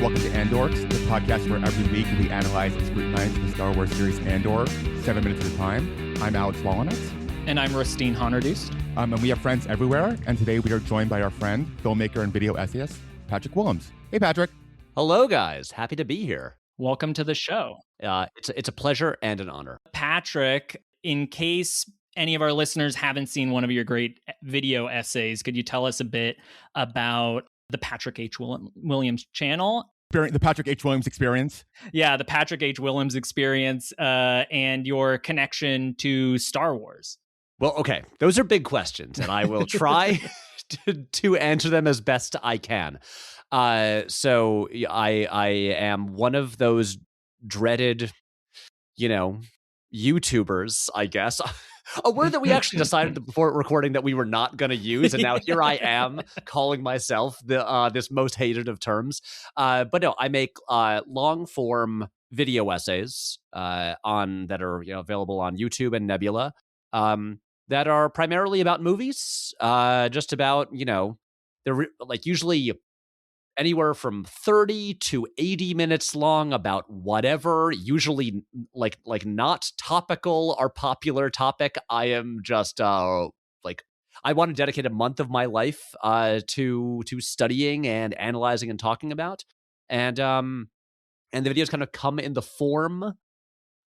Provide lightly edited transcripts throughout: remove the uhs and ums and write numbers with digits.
Welcome to Andorks, the podcast where every week we analyze and scrutinize the Star Wars series Andor, 7 minutes at a time. I'm Alex Wallenitz. And I'm Rusteen Honardoost. And we have friends everywhere. And today we are joined by our friend, filmmaker and video essayist, Patrick Willems. Hey, Patrick. Hello, guys. Happy to be here. Welcome to the show. It's a pleasure and an honor. Patrick, in case any of our listeners haven't seen one of your great video essays, could you tell us a bit about the Patrick H. Williams channel? The Patrick H. Williams experience. Yeah, the Patrick H. Williams experience and your connection to Star Wars. Well, okay. Those are big questions, and I will try to answer them as best I can. So I am one of those dreaded, YouTubers, I guess. A word that we actually decided before recording that we were not going to use, and now here I am calling myself this most hated of terms. But no, I make long form video essays that are available on YouTube and Nebula that are primarily about movies, just about they're usually anywhere from 30 to 80 minutes long about whatever, usually like not topical or popular topic. I am just I want to dedicate a month of my life to studying and analyzing and talking about. And the videos kind of come in the form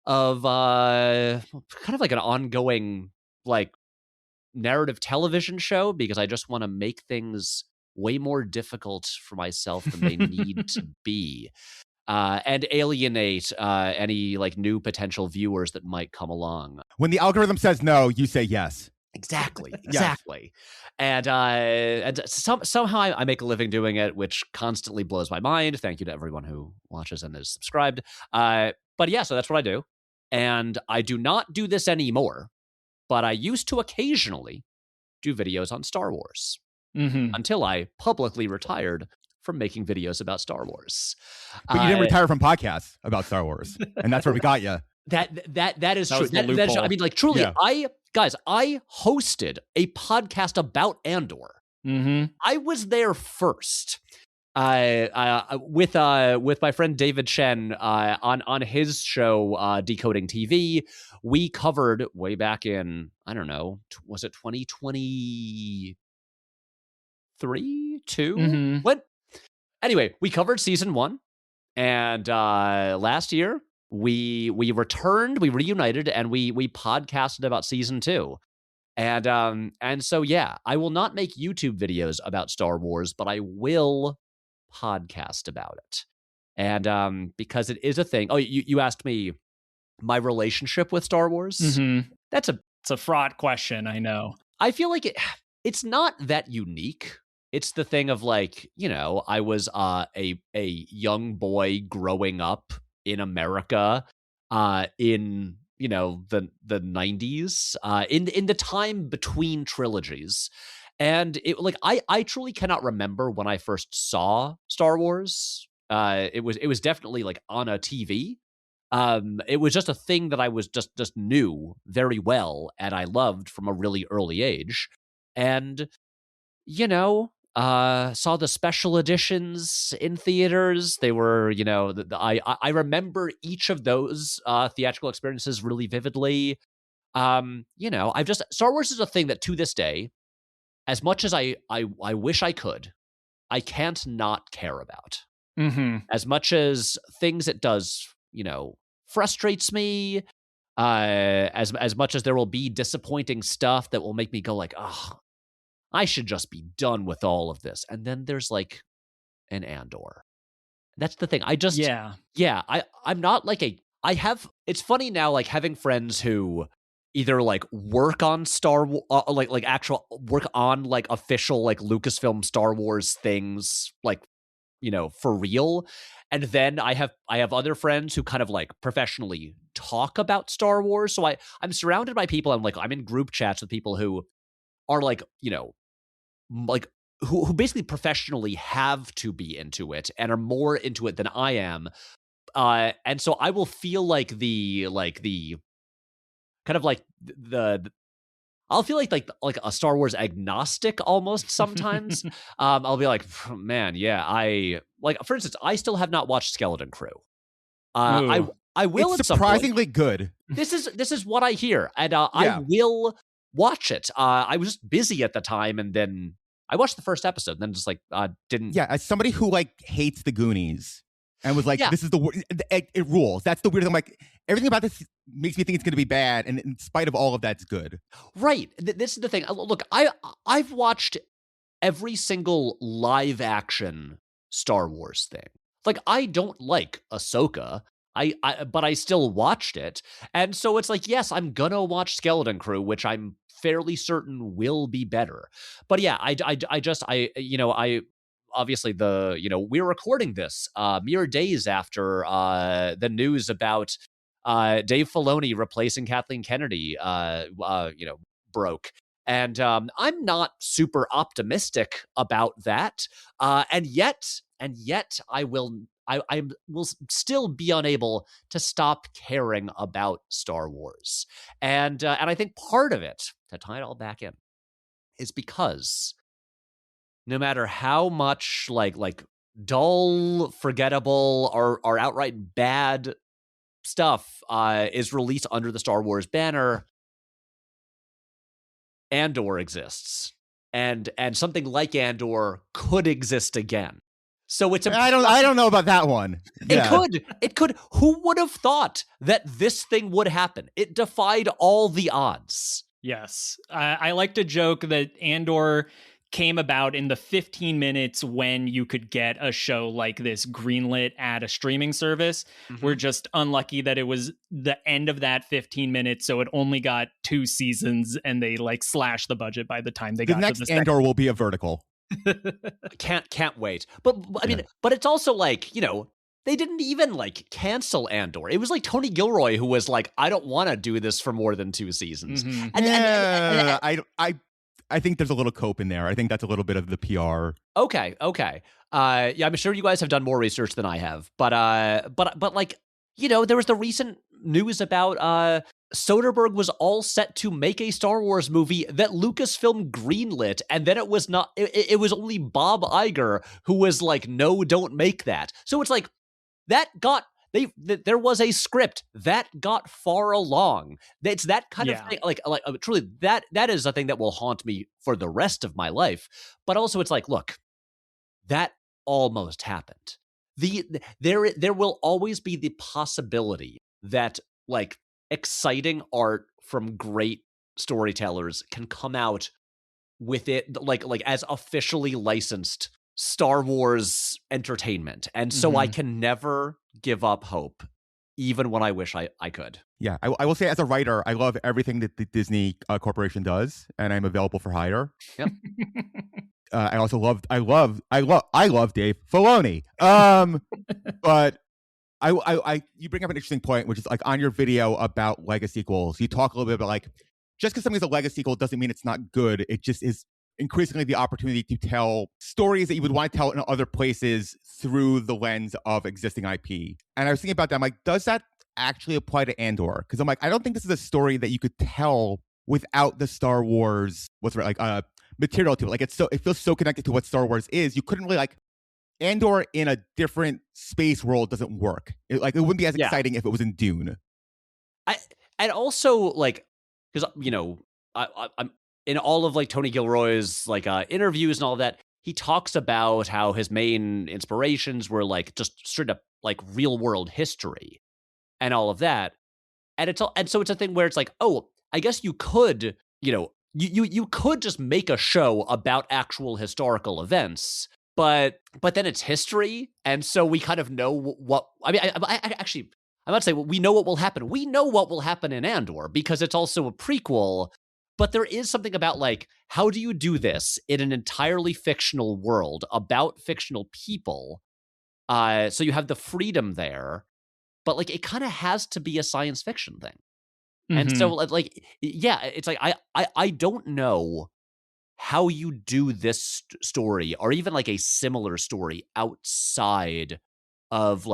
of kind of like an ongoing narrative television show, because I just want to make things way more difficult for myself than they need to be, and alienate any new potential viewers that might come along. When the algorithm says no, you say yes. Exactly. And somehow I make a living doing it, which constantly blows my mind. Thank you to everyone who watches and is subscribed. But yeah, so that's what I do. And I do not do this anymore, but I used to occasionally do videos on Star Wars. Mm-hmm. Until I publicly retired from making videos about Star Wars. But you didn't retire from podcasts about Star Wars, and that's where we got you. That is true. That is true. I mean, truly, yeah. I hosted a podcast about Andor. Mm-hmm. I was there first. With my friend David Chen on his show Decoding TV, we covered way back in, I don't know, was it 2023, 2? Mm-hmm. What? Anyway, we covered season 1, and last year we returned, we reunited, and we podcasted about season 2. And so yeah, I will not make YouTube videos about Star Wars, but I will podcast about it. And because it is a thing. Oh, you asked me my relationship with Star Wars. Mm-hmm. It's a fraught question, I know. I feel like it's not that unique. It's the thing of I was a young boy growing up in America in the 90s, in the time between trilogies. And it I truly cannot remember when I first saw Star Wars. It was definitely on a TV. It was just a thing that I was just knew very well, and I loved from a really early age. And saw the special editions in theaters. They were, I remember each of those theatrical experiences really vividly. Star Wars is a thing that to this day, as much as I wish I could, I can't not care about. Mm-hmm. As much as things it does, frustrates me, as much as there will be disappointing stuff that will make me go oh, I should just be done with all of this. And then there's an Andor. That's the thing. I'm not it's funny now, having friends who either work on Star Wars, actual work on official Lucasfilm Star Wars things, for real. And then I have other friends who kind of professionally talk about Star Wars. So I'm surrounded by people. I'm in group chats with people who are who basically professionally have to be into it and are more into it than I am. And so I will feel the kind of the I'll feel like a Star Wars agnostic almost sometimes. I'll be like, man, yeah, for instance, I still have not watched Skeleton Crew. I will It's at some point. surprisingly good. This is what I hear, and I will watch it. I was just busy at the time, and then I watched the first episode, and then just didn't. Yeah, as somebody who hates the Goonies and was like, this is it rules. That's the weird thing. I'm like, everything about this makes me think it's going to be bad, and in spite of all of that, it's good. Right. This is the thing. Look, I've watched every single live action Star Wars thing. Like, I don't like Ahsoka. But I still watched it. And so it's like, yes, I'm gonna watch Skeleton Crew, which I'm fairly certain will be better. But yeah, I obviously we're recording this mere days after the news about Dave Filoni replacing Kathleen Kennedy broke. And I'm not super optimistic about that. And yet I will still be unable to stop caring about Star Wars. And I think part of it, to tie it all back in, is because no matter how much like dull, forgettable, or outright bad stuff is released under the Star Wars banner, Andor exists. And something like Andor could exist again. So it's I don't know about that one. Yeah. It could. Who would have thought that this thing would happen? It defied all the odds. Yes. I like to joke that Andor came about in the 15 minutes when you could get a show like this greenlit at a streaming service. Mm-hmm. We're just unlucky that it was the end of that 15 minutes, so it only got 2 seasons, and they slashed the budget by the time they got to the next Andor will be a vertical. Can't wait. But I mean, but it's also they didn't even cancel Andor. It was Tony Gilroy who was like, I don't want to do this for more than 2 seasons. Mm-hmm. I think there's a little cope in there. I think that's a little bit of the PR. Okay. Yeah, I'm sure you guys have done more research than I have. But there was the recent news about Soderbergh was all set to make a Star Wars movie that Lucasfilm greenlit, and then it was not. It was only Bob Iger who was like, "No, don't make that." So it's like that got. There was a script that got far along. It's that kind of thing. Truly, that is a thing that will haunt me for the rest of my life. But also, it's like, look, that almost happened. There will always be the possibility that exciting art from great storytellers can come out with it as officially licensed Star Wars entertainment. And so I can never give up hope, even when I wish I could. Yeah, I will say, as a writer, I love everything that the Disney Corporation does, and I'm available for hire. Yep. I also love Dave Filoni. But you bring up an interesting point, which is on your video about legacy sequels, you talk a little bit about just because something's a legacy sequel doesn't mean it's not good. It just is increasingly the opportunity to tell stories that you would want to tell in other places through the lens of existing IP. And I was thinking about that. I'm like, does that actually apply to Andor? Because I'm like, I don't think this is a story that you could tell without the Star Wars material to it. It feels so connected to what Star Wars is. You couldn't really Andor in a different space world doesn't work. It wouldn't be as exciting if it was in Dune. And also because I'm in all of Tony Gilroy's interviews and all of that, he talks about how his main inspirations were just straight up real world history and all of that. And so it's a thing where it's oh, I guess you could, you could just make a show about actual historical events, but then it's history, and so we kind of know what. I mean, I'm not saying we know what will happen. We know what will happen in Andor because it's also a prequel. But there is something about how do you do this in an entirely fictional world about fictional people? So you have the freedom there, but it kind of has to be a science fiction thing. Mm-hmm. And so it's I don't know how you do this story or even a similar story outside of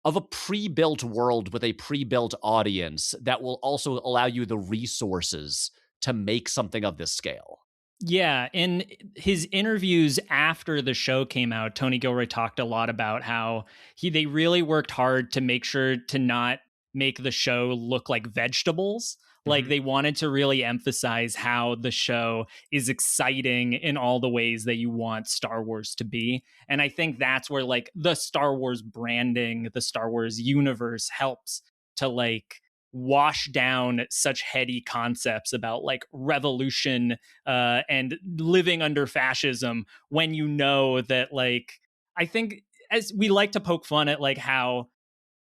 of a pre-built world with a pre-built audience that will also allow you the resources to make something of this scale. Yeah, in his interviews after the show came out, Tony Gilroy talked a lot about how they really worked hard to make sure to not make the show look like vegetables. Like they wanted to really emphasize how the show is exciting in all the ways that you want Star Wars to be. And I think that's where like the Star Wars branding, the Star Wars universe helps to like wash down such heady concepts about like revolution and living under fascism, when you know that, like, I think as we like to poke fun at like how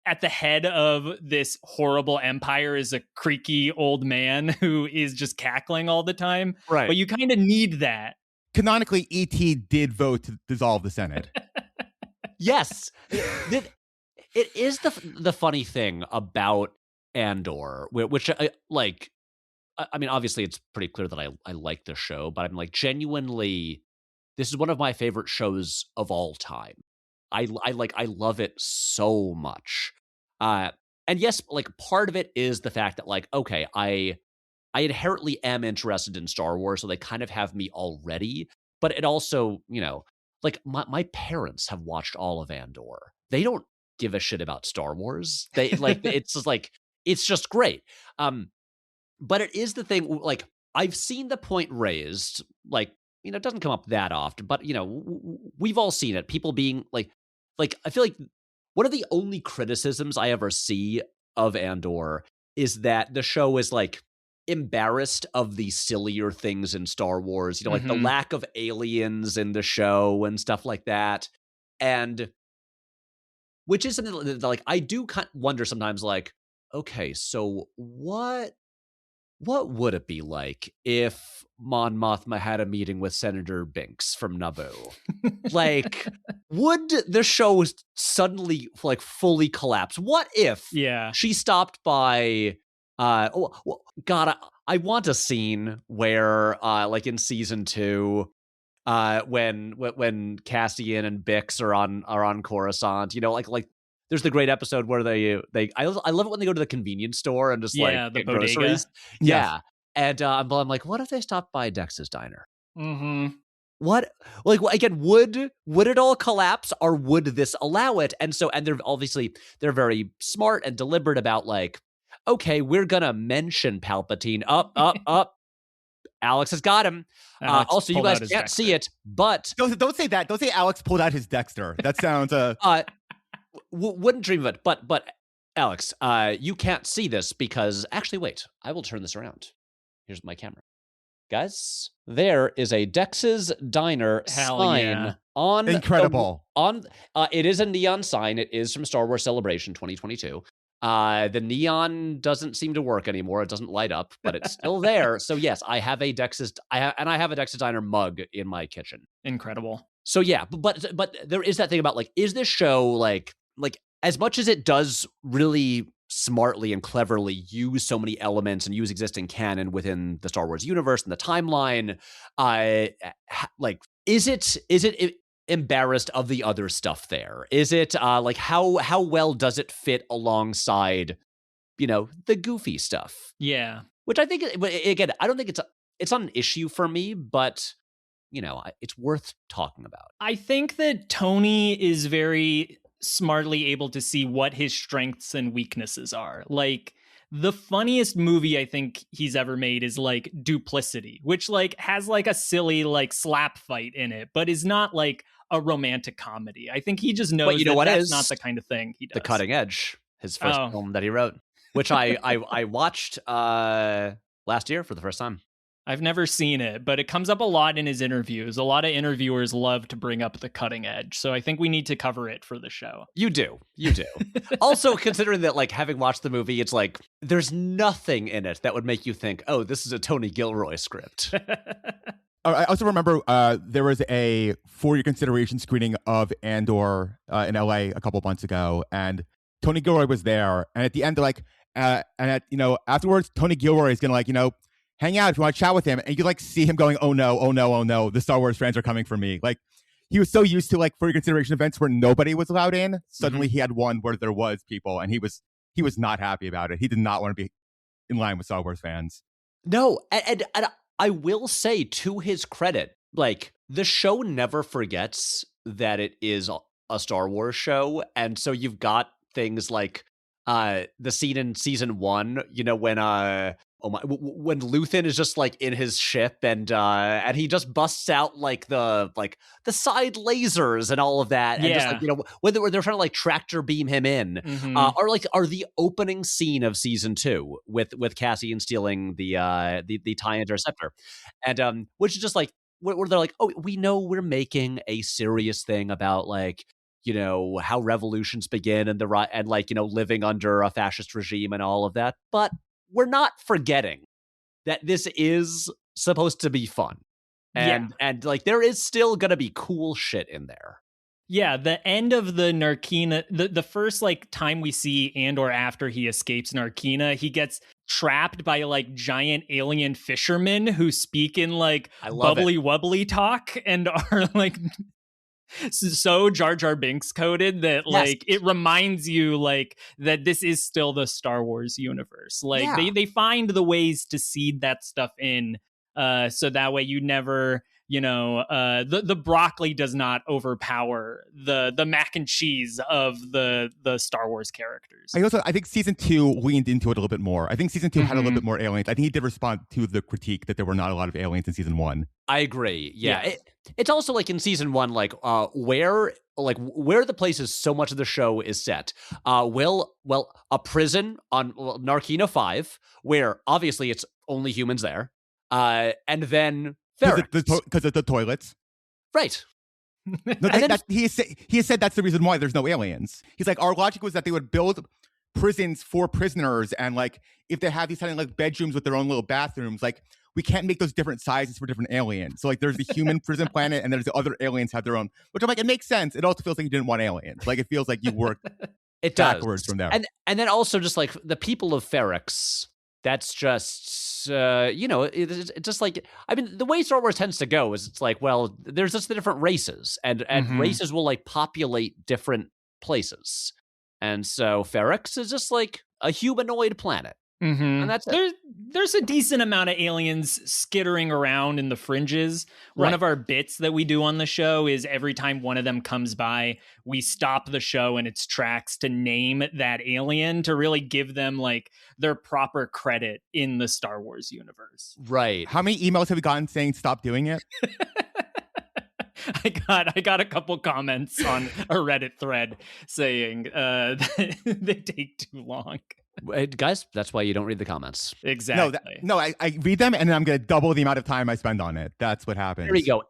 at the head of this horrible empire is a creaky old man who is just cackling all the time. Right. But you kind of need that. Canonically, E.T. did vote to dissolve the Senate. Yes. It is the funny thing about Andor, which I mean, obviously it's pretty clear that I like the show, but I'm like, genuinely, this is one of my favorite shows of all time. I love it so much. And yes, like part of it is the fact that like, okay, I inherently am interested in Star Wars, so they kind of have me already. But it also, you know, like my parents have watched all of Andor. They don't give a shit about Star Wars. They like it's just like it's just great. But it is the thing, like I've seen the point raised, like, you know, it doesn't come up that often, but you know, we've all seen it. People being like I feel like one of the only criticisms I ever see of Andor is that the show is like embarrassed of the sillier things in Star Wars, you know, like the lack of aliens in the show and stuff like that. And which is something that, like, I do kind of wonder sometimes, like, okay, so what would it be like if Mon Mothma had a meeting with Senator Binks from Naboo? Like, would the show suddenly like fully collapse? What if she stopped by God, I want a scene where like in season 2 when Cassian and Bix are on Coruscant, you know, like there's the great episode where I love it when they go to the convenience store and just like the get bodega. groceries. Yes. Yeah. And I'm like, what if they stopped by Dex's diner? Mm-hmm. What, like, again, would it all collapse, or would this allow it? And they're very smart and deliberate about like, okay, we're gonna mention Palpatine. Up. Alex has got him. Also, you guys can't see it, but don't say that. Don't say Alex pulled out his Dexter. That sounds wouldn't dream of it. But Alex, you can't see this because actually, wait, I will turn this around. Here's my camera. Guys, there is a Dex's Diner sign on incredible. It is a neon sign. It is from Star Wars Celebration 2022. The neon doesn't seem to work anymore. It doesn't light up, but it's still there. So yes, I have a Dex's Diner mug in my kitchen. Incredible. So yeah, but there is that thing about like, is this show like as much as it does really smartly and cleverly use so many elements and use existing canon within the Star Wars universe and the timeline, like, is it embarrassed of the other stuff there? Is it like how well does it fit alongside, you know, the goofy stuff? Yeah. Which I think, again, I don't think it's not an issue for me, but you know, it's worth talking about. I think that Tony is very smartly able to see what his strengths and weaknesses are. Like, the funniest movie I think he's ever made is like Duplicity, which like has like a silly like slap fight in it, but is not like a romantic comedy. I think he just knows that's not the kind of thing he does. The Cutting Edge, his first film that he wrote, which I watched last year for the first time. I've never seen it, but it comes up a lot in his interviews. A lot of interviewers love to bring up The Cutting Edge, so I think we need to cover it for the show. You do. Also, considering that, like, having watched the movie, it's like, there's nothing in it that would make you think, oh, this is a Tony Gilroy script. I also remember there was a For Your Consideration screening of Andor in LA a couple months ago, and Tony Gilroy was there, and at the end, they're like, afterwards, Tony Gilroy is going to, hang out if you want to chat with him. And you could like see him going, oh no, the Star Wars fans are coming for me. Like, he was so used to like For Your Consideration events where nobody was allowed in. Suddenly he had one where there was people, and he was not happy about it. He did not want to be in line with Star Wars fans. No, and I will say, to his credit, like, the show never forgets that it is a Star Wars show, and so you've got things like the scene in season 1, you know, when when Luthen is just like in his ship and he just busts out like the side lasers and all of that, and just like, you know, when they're trying to like tractor beam him in, or the opening scene of season 2 with Cassian stealing the TIE interceptor, and which is just like where they're like, oh, we know we're making a serious thing about like, you know, how revolutions begin and and like, you know, living under a fascist regime and all of that, but we're not forgetting that this is supposed to be fun. And like there is still going to be cool shit in there. Yeah, the end of the Narkina, the first like time we see Andor after he escapes Narkina, he gets trapped by like giant alien fishermen who speak in like bubbly wubbly talk and are like so Jar Jar Binks coded that like it reminds you like that this is still the Star Wars universe. Like they find the ways to seed that stuff in, so that way you never, you know, the broccoli does not overpower the mac and cheese of the Star Wars characters. I think season 2 leaned into it a little bit more. I think season 2 had a little bit more aliens. I think he did respond to the critique that there were not a lot of aliens in season 1. I agree. Yeah. It's also like in season 1, like where the places so much of the show is set. A prison on Narkina 5, where obviously it's only humans there, and then because of the toilets, right? No, he has said that's the reason why there's no aliens. He's like, our logic was that they would build prisons for prisoners, and like if they have these kind of like bedrooms with their own little bathrooms, like we can't make those different sizes for different aliens. So like there's the human prison planet and there's the other aliens have their own, which I'm like, it makes sense. It also feels like you didn't want aliens. Like it feels like you worked backwards from there. And then also just like the people of Ferrix, that's just, you know, it's just like, I mean, the way Star Wars tends to go is it's like, well, there's just the different races and races will like populate different places. And so Ferrix is just like a humanoid planet. And that's there's a decent amount of aliens skittering around in the fringes. One of our bits that we do on the show is every time one of them comes by, we stop the show in its tracks to name that alien to really give them like their proper credit in the Star Wars universe. Right. How many emails have you gotten saying stop doing it? I got a couple comments on a Reddit thread saying that they take too long. Guys, that's why you don't read the comments. Exactly. I read them and then I'm going to double the amount of time I spend on it. That's what happens. There you go.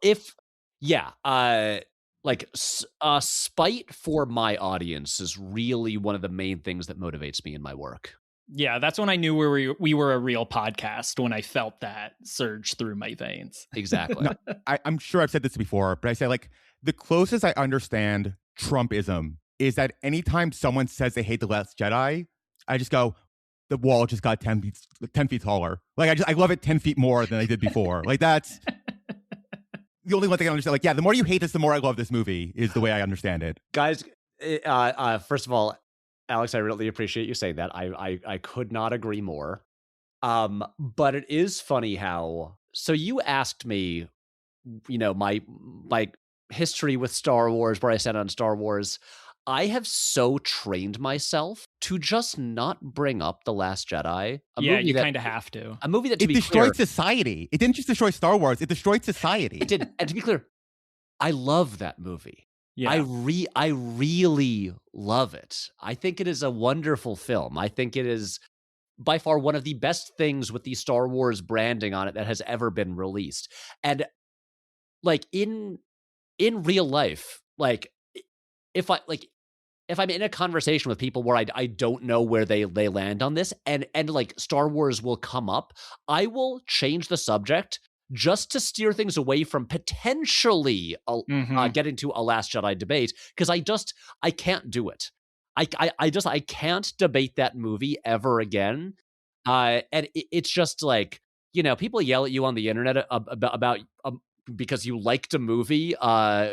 Spite for my audience is really one of the main things that motivates me in my work. Yeah, that's when I knew we were a real podcast, when I felt that surge through my veins. Exactly. No, I'm sure I've said this before, but I say like the closest I understand Trumpism is that anytime someone says they hate The Last Jedi, I just go, the wall just got 10 feet taller. Like I love it 10 feet more than I did before. Like that's the only one thing I understand. Like, yeah, the more you hate this, the more I love this movie is the way I understand it. Guys, first of all, Alex, I really appreciate you saying that. I could not agree more. But it is funny how, so you asked me, you know, my history with Star Wars, where I stand on Star Wars. I have so trained myself to just not bring up The Last Jedi. You kind of have to. A movie that, it destroyed society. It didn't just destroy Star Wars. It destroyed society. It did. And to be clear, I love that movie. Yeah. I really love it. I think it is a wonderful film. I think it is by far one of the best things with the Star Wars branding on it that has ever been released. And like in real life, like if I'm in a conversation with people where I don't know where they land on this, and like Star Wars will come up, I will change the subject just to steer things away from potentially getting to a Last Jedi debate, because I can't do it. I can't debate that movie ever again. And it's just like, you know, people yell at you on the internet about because you liked a movie,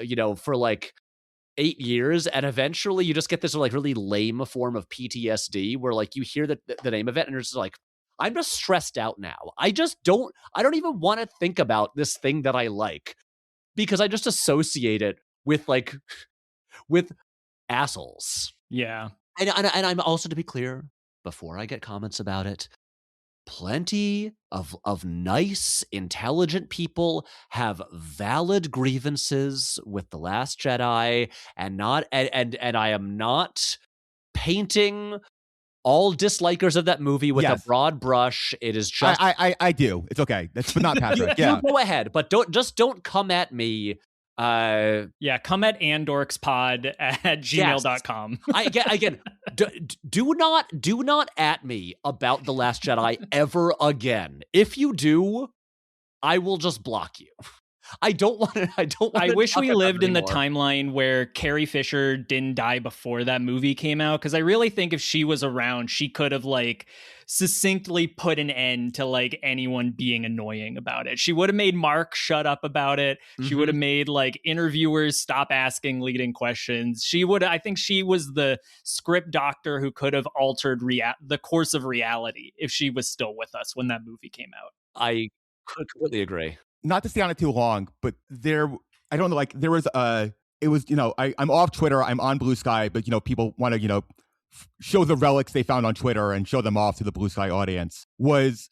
you know, for like 8 years, and eventually you just get this like really lame form of PTSD where like you hear the name of it and you're just like, I'm just stressed out now. I don't even want to think about this thing that I like because I just associate it with with assholes. Yeah. And I'm also, to be clear, before I get comments about it, plenty of nice, intelligent people have valid grievances with The Last Jedi, and I am not painting all dislikers of that movie with a broad brush. It is just I do. It's okay. That's but not Patrick. you go ahead, but don't come at me. Come at andorkspod@gmail.com. Again, do not at me about The Last Jedi ever again. If you do, I will just block you. I don't want to. I wish we lived in the timeline where Carrie Fisher didn't die before that movie came out, because I really think if she was around, she could have succinctly put an end to anyone being annoying about it. She would have made Mark shut up about it. She would have made interviewers stop asking leading questions. I think she was the script doctor who could have altered the course of reality if she was still with us when that movie came out. I completely agree. Not to stay on it too long, but I don't know, there was it was, I'm off Twitter, I'm on Bluesky, but people want to, show the relics they found on Twitter and show them off to the Bluesky audience. Is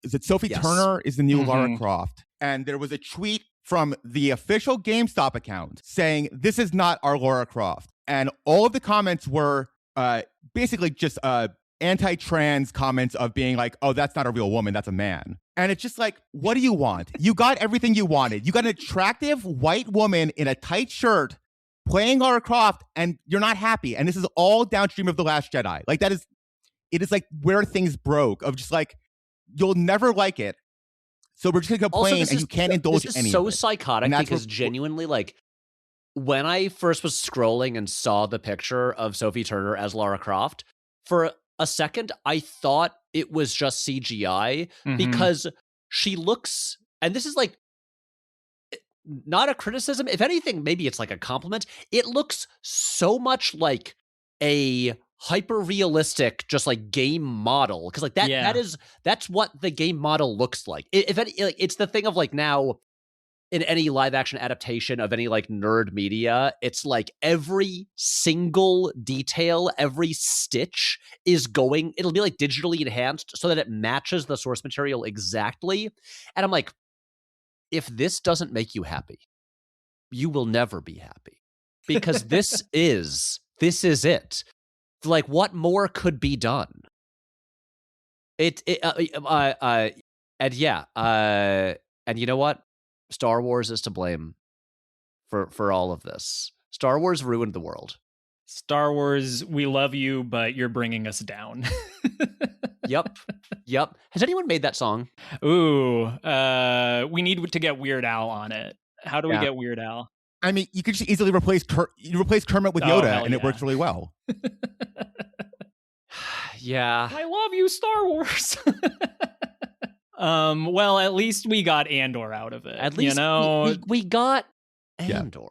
it Sophie Turner is the new Lara Croft? And there was a tweet from the official GameStop account saying, "This is not our Lara Croft." And all of the comments were basically just anti-trans comments of being "Oh, that's not a real woman, that's a man." And it's just what do you want? You got everything you wanted. You got an attractive white woman in a tight shirt playing Lara Croft, and you're not happy. And this is all downstream of The Last Jedi. It is where things broke, of just you'll never like it. So we're just going to complain, and you can't indulge any of it. This is so psychotic, because genuinely, when I first was scrolling and saw the picture of Sophie Turner as Lara Croft, for a second, I thought it was just CGI, because she looks, and this is not a criticism. If anything, maybe it's a compliment. It looks so much like a hyper realistic, just game model, because that's what the game model looks like. If any, it's the thing of now in any live action adaptation of any nerd media, it's every single detail, every stitch is it'll be digitally enhanced so that it matches the source material exactly. And I'm if this doesn't make you happy, you will never be happy, because this is it. What more could be done? And you know what? Star Wars is to blame for all of this. Star Wars ruined the world. Star Wars, we love you, but you're bringing us down. Yep. Has anyone made that song? Ooh, we need to get Weird Al on it. How do we get Weird Al? I mean, you could just easily replace Kermit with Yoda, and it works really well. Yeah. I love you, Star Wars. Well, at least we got Andor out of it. At least we got Andor. Yeah.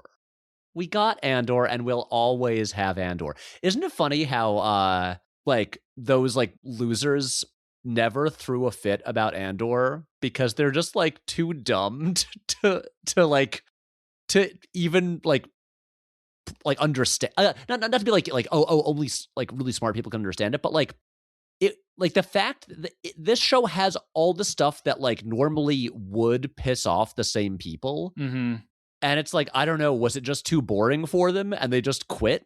We got Andor, and we'll always have Andor. Isn't it funny how those losers never threw a fit about Andor because they're just too dumb to even understand. Not to be only really smart people can understand it, but it the fact that this show has all the stuff that normally would piss off the same people. Mm-hmm. And it's I don't know, was it just too boring for them and they just quit?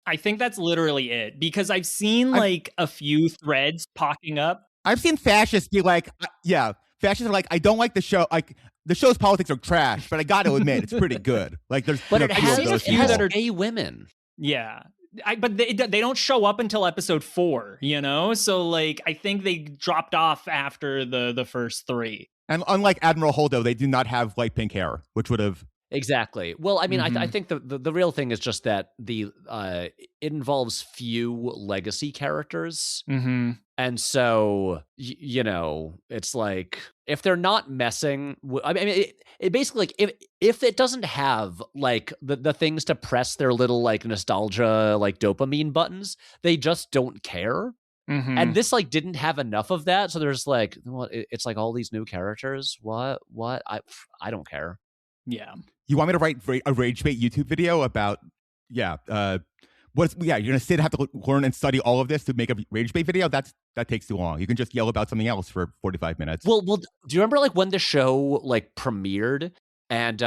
I think that's literally it, because I've seen a few threads popping up. I've seen fascists be fascists are I don't like the show. The show's politics are trash, but I got to admit it's pretty good. There's but it has a few that are gay women. Yeah. But they don't show up until episode 4, So I think they dropped off after the first 3. And unlike Admiral Holdo, they do not have light pink hair, which would have. Exactly. Well, I mean, I think the real thing is just that it involves few legacy characters. Mm-hmm. And so, it's if they're not messing with, I mean, it basically, if it doesn't have the things to press their little nostalgia, dopamine buttons, they just don't care. And this like didn't have enough of that, so there's like, well, it's like all these new characters. What? I don't care. Yeah. You want me to write a rage bait YouTube video about you're gonna sit and have to learn and study all of this to make a rage bait video? That takes too long. You can just yell about something else for 45 minutes. Well, do you remember like when the show like premiered and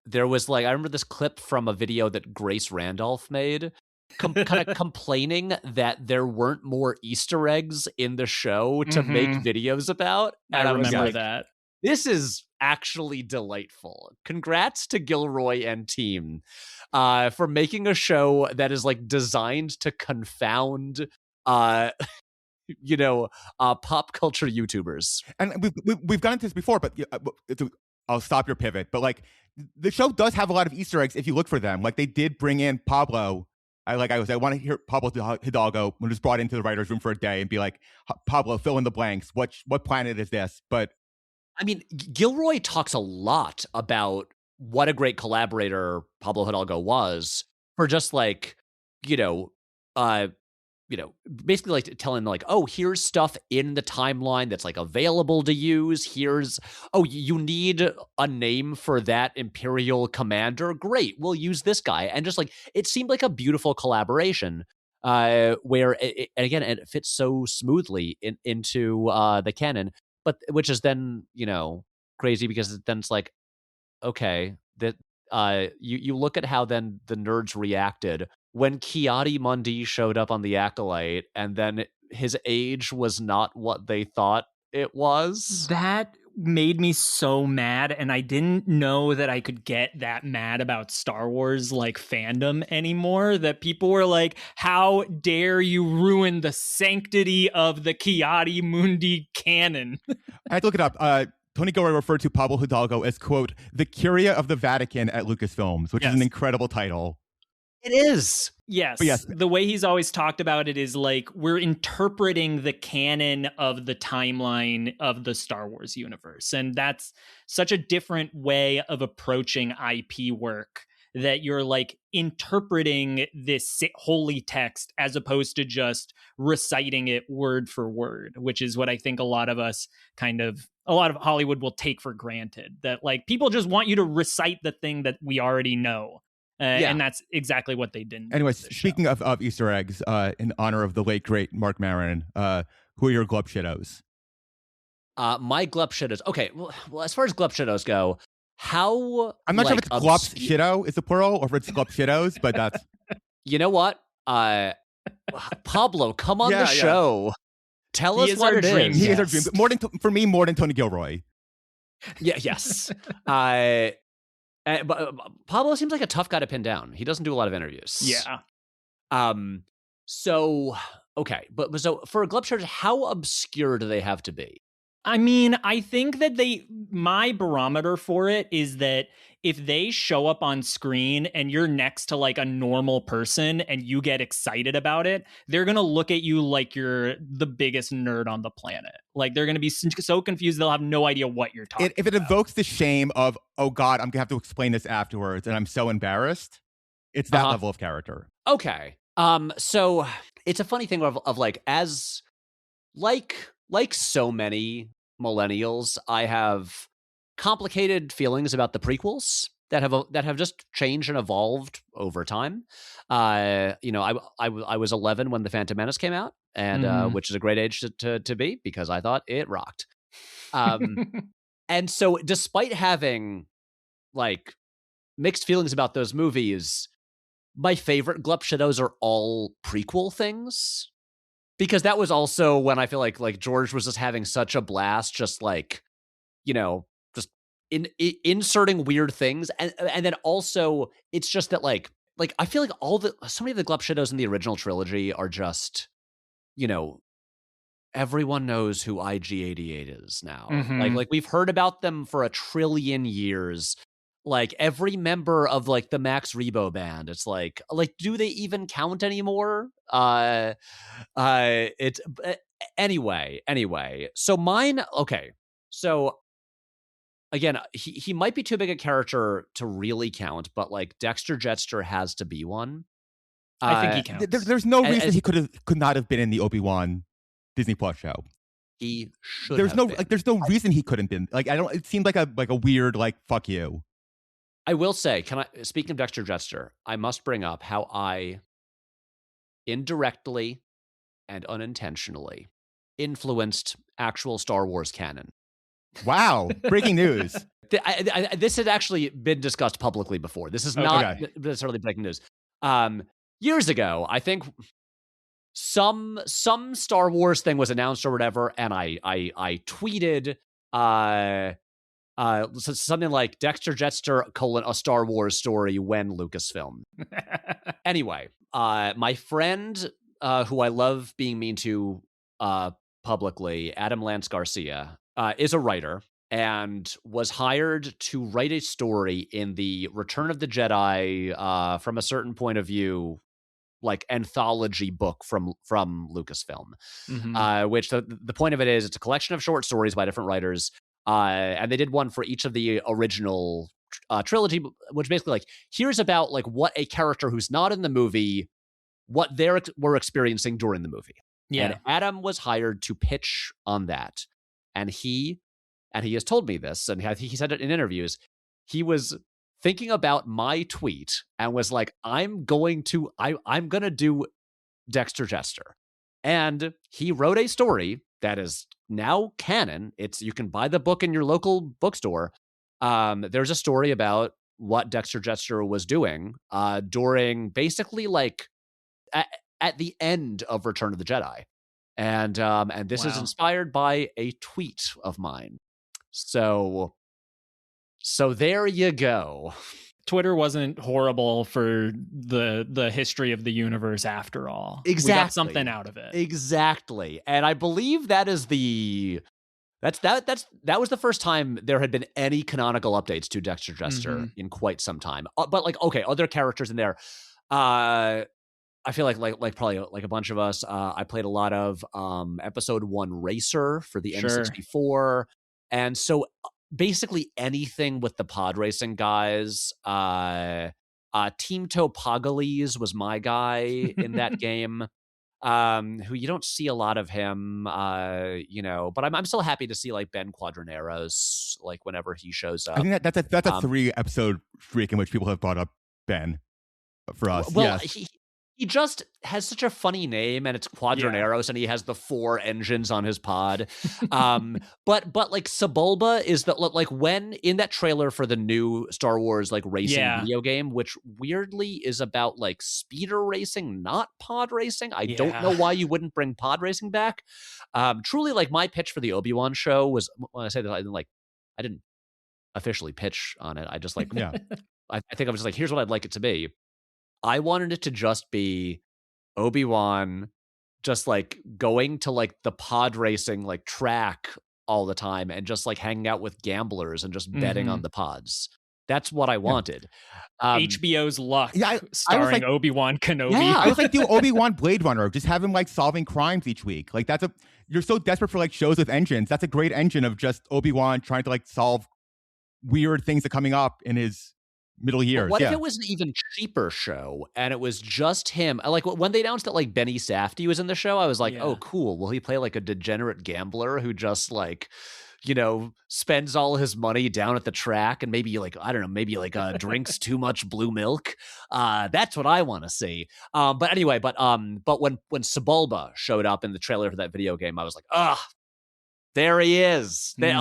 there was like, I remember this clip from a video that Grace Randolph made kind of complaining that there weren't more Easter eggs in the show to make videos about. And I remember that. This is actually delightful. Congrats to Gilroy and team for making a show that is like designed to confound pop culture YouTubers. And we've gotten into this before, but I'll stop your pivot. But like the show does have a lot of Easter eggs if you look for them. Like they did bring in Pablo. I want to hear Pablo Hidalgo when he was brought into the writer's room for a day and be like, Pablo, fill in the blanks. What planet is this? But I mean, Gilroy talks a lot about what a great collaborator Pablo Hidalgo was for just like, basically like telling like, oh, here's stuff in the timeline that's like available to use. You need a name for that Imperial commander. Great, we'll use this guy. And just like, it seemed like a beautiful collaboration where it fits so smoothly into the canon. But which is then, crazy because then it's like, okay, that you look at how then the nerds reacted when Ki-Adi-Mundi showed up on the Acolyte, and then his age was not what they thought it was. That made me so mad, and I didn't know that I could get that mad about Star Wars like fandom anymore, that people were like, how dare you ruin the sanctity of the Ki-Adi-Mundi canon. I had to look it up. Tony Gilroy referred to Pablo Hidalgo as, quote, the Curia of the Vatican at Lucasfilms, which is an incredible title. It is. Yes. The way he's always talked about it is like, we're interpreting the canon of the timeline of the Star Wars universe. And that's such a different way of approaching IP work, that you're like interpreting this holy text as opposed to just reciting it word for word, which is what I think a lot of Hollywood will take for granted, that like people just want you to recite the thing that we already know. And that's exactly what they didn't. Anyway, speaking of Easter eggs, in honor of the late, great Mark Maron, who are your glub shittos? My glub shittos. Okay, well, as far as glub shittos go, I'm not sure if it's glub shitto is the plural or if it's glub shittos, but that's... You know what? Pablo, come on the show. Tell us what it is. He is our dream. For me, more than Tony Gilroy. Yeah, yes. But Pablo seems like a tough guy to pin down. He doesn't do a lot of interviews. Yeah. So okay, but so for a glub shirt, how obscure do they have to be? I mean, I think that my barometer for it is that if they show up on screen and you're next to like a normal person and you get excited about it, they're going to look at you like you're the biggest nerd on the planet. Like they're going to be so confused, they'll have no idea what you're talking about. If it evokes the shame of, oh God, I'm going to have to explain this afterwards and I'm so embarrassed, it's that level of character. Okay. So it's a funny thing of like, as like so many millennials, I have complicated feelings about the prequels that have just changed and evolved over time. I was 11 when The Phantom Menace came out, and which is a great age to be, because I thought it rocked. And so, despite having like mixed feelings about those movies, my favorite glupshadows are all prequel things. Because that was also when I feel like George was just having such a blast, just like, just inserting weird things, and then also it's just that like I feel like so many of the glupshadows in the original trilogy are just, everyone knows who IG-88 is now. Like we've heard about them for 1 trillion years. Like every member of like the Max Rebo band, it's like do they even count anymore? It's anyway. So mine, okay. So again, he might be too big a character to really count, but like Dexter Jettster has to be one. I think he counts. There's no reason he could not have been in the Obi-Wan Disney Plus show. He should. There's no reason he couldn't been. Like, I don't. It seemed like a weird fuck you. I will say, speaking of Dexter Jettster, I must bring up how I indirectly and unintentionally influenced actual Star Wars canon. Wow. Breaking news. This had actually been discussed publicly before. This is not necessarily breaking news. Years ago, I think some Star Wars thing was announced or whatever, and I tweeted something like Dexter Jettster : a Star Wars story when Lucasfilm. Anyway, my friend who I love being mean to publicly, Adam Lance Garcia, is a writer and was hired to write a story in the Return of the Jedi from a certain point of view, like anthology book from Lucasfilm, which the point of it is it's a collection of short stories by different writers, and they did one for each of the original trilogy, which basically here's about what a character who's not in the movie, what they were experiencing during the movie. Yeah. And Adam was hired to pitch on that, and he has told me this, and he said it in interviews. He was thinking about my tweet and was like, I'm going to do Dexter Jettster. And he wrote a story that is now canon. You can buy the book in your local bookstore. There's a story about what Dexter Jettster was doing during basically at the end of Return of the Jedi. And this is inspired by a tweet of mine. So there you go. Twitter wasn't horrible for the history of the universe after all. Exactly. We got something out of it. Exactly. And I believe that is that was the first time there had been any canonical updates to Dexter Jettster in quite some time. But other characters in there. I feel like probably a bunch of us. I played a lot of episode 1 Racer for the N64, and so basically anything with the pod racing guys. Team Topagales was my guy in that game. Who you don't see a lot of him, but I'm still happy to see Ben Quadraneros whenever he shows up. I think that's a 3-episode streak in which people have brought up Ben for us. Well, yes. He just has such a funny name, and it's Quadraneros, and he has the 4 engines on his pod. But Sebulba is when in that trailer for the new Star Wars racing video game, which weirdly is about speeder racing, not pod racing. I don't know why you wouldn't bring pod racing back. Truly, my pitch for the Obi-Wan show was, when I say that, I didn't officially pitch on it. I just I think I was just here's what I'd like it to be. I wanted it to just be Obi-Wan just going to the pod racing track all the time and just hanging out with gamblers and just betting on the pods. That's what I wanted. HBO's Luck, starring Obi-Wan Kenobi. Yeah, I was do Obi-Wan Blade Runner. Just have him solving crimes each week. You're so desperate for shows with engines. That's a great engine of just Obi-Wan trying to solve weird things that are coming up in his middle years. What if it was an even cheaper show and it was just him? When they announced that Benny Safdie was in the show, I was oh, cool. Will he play a degenerate gambler who just spends all his money down at the track and maybe I don't know, maybe drinks too much blue milk? That's what I want to see. But anyway, but when Sebulba showed up in the trailer for that video game, I was there he is. They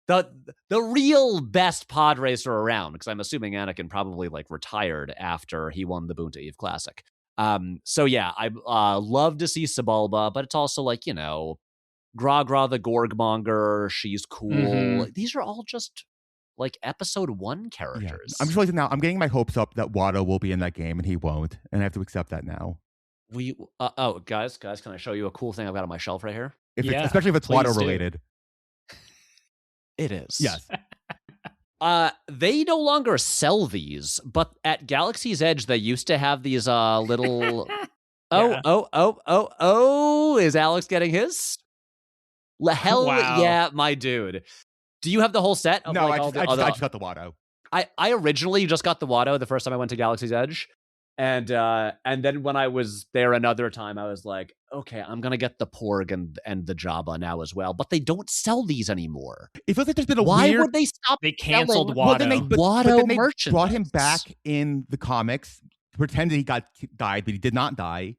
the real best pod racer around, because I'm assuming Anakin probably retired after he won the Boonta Eve Classic. So yeah, I love to see Sebulba, but it's also Gra Gra the Gorgmonger. She's cool. These are all just episode 1 characters. Yeah. I'm just realizing now, I'm getting my hopes up that Watto will be in that game and he won't, and I have to accept that now. Guys, can I show you a cool thing I've got on my shelf right here? Especially if it's Watto related. It is. Yes. They no longer sell these, but at Galaxy's Edge, they used to have these little... Is Alex getting his? Hell yeah, my dude. Do you have the whole set? No, I just got the Watto. I originally just got the Watto the first time I went to Galaxy's Edge. And then when I was there another time, I was like, okay, I'm gonna get the Porg and the Jabba now as well. But they don't sell these anymore. It feels like there's been a Why weird... would they stop? They canceled selling Watto. Well, then they Watto brought him merchandise. back in the comics, pretended he died, but he did not die.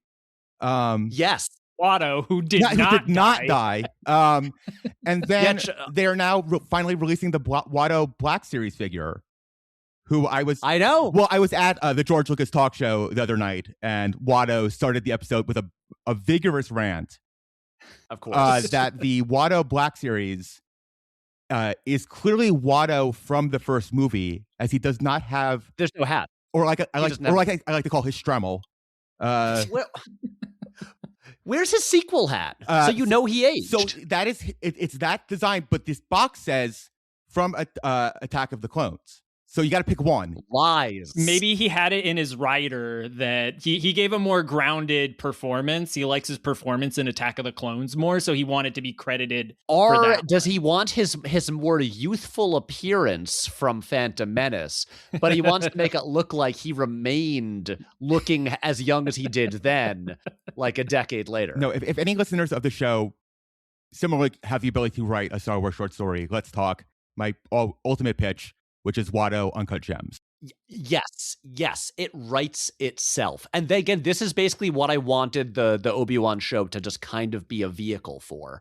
Yes. Watto, who did not die. And then they're now finally releasing the Watto Black Series figure. I know. Well, I was at the George Lucas talk show the other night, and Watto started the episode with a vigorous rant. Of course. That the Watto Black Series is clearly Watto from the first movie, as he does not have... There's no hat. Or I like to call his Stremel. Where's his sequel hat? So you know he aged. So that is... It's that design, but this box says from Attack of the Clones. So you got to pick one. Lies. Maybe he had it in his writer that he gave a more grounded performance. He likes his performance in Attack of the Clones more, so he wanted to be credited for that. Or does he want his more youthful appearance from Phantom Menace, but he wants to make it look like he remained looking as young as he did then, like a decade later? No, if any listeners of the show similarly have the ability to write a Star Wars short story, let's talk. My ultimate pitch, which is Watto Uncut Gems. Yes, it writes itself. And then, again, this is basically what I wanted the Obi-Wan show to just kind of be a vehicle for.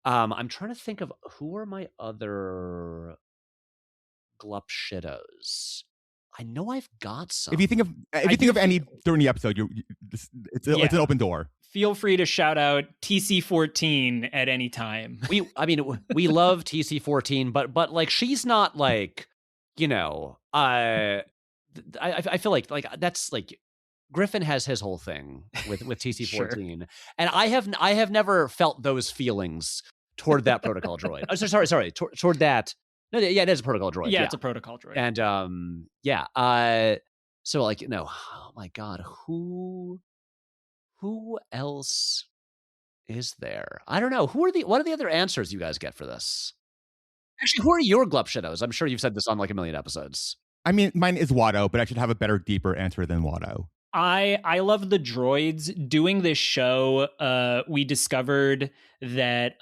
I'm trying to think of who are my other glupshittos. I know I've got some. If you think of any during the episode, it's an open door. Feel free to shout out TC14 at any time. We love TC14, but like she's not like, you know, I feel like that's like Griffin has his whole thing with TC14, sure. And I have never felt those feelings toward that protocol droid. Oh, sorry, toward that. No, yeah, it is a protocol droid. Yeah, it's a protocol droid. And so like, no, oh my God, who else is there? I don't know. What are the other answers you guys get for this? Actually, who are your glupshittos? I'm sure you've said this on like a million episodes. I mean, mine is Watto, but I should have a better, deeper answer than Watto. I love the droids. Doing this show, we discovered that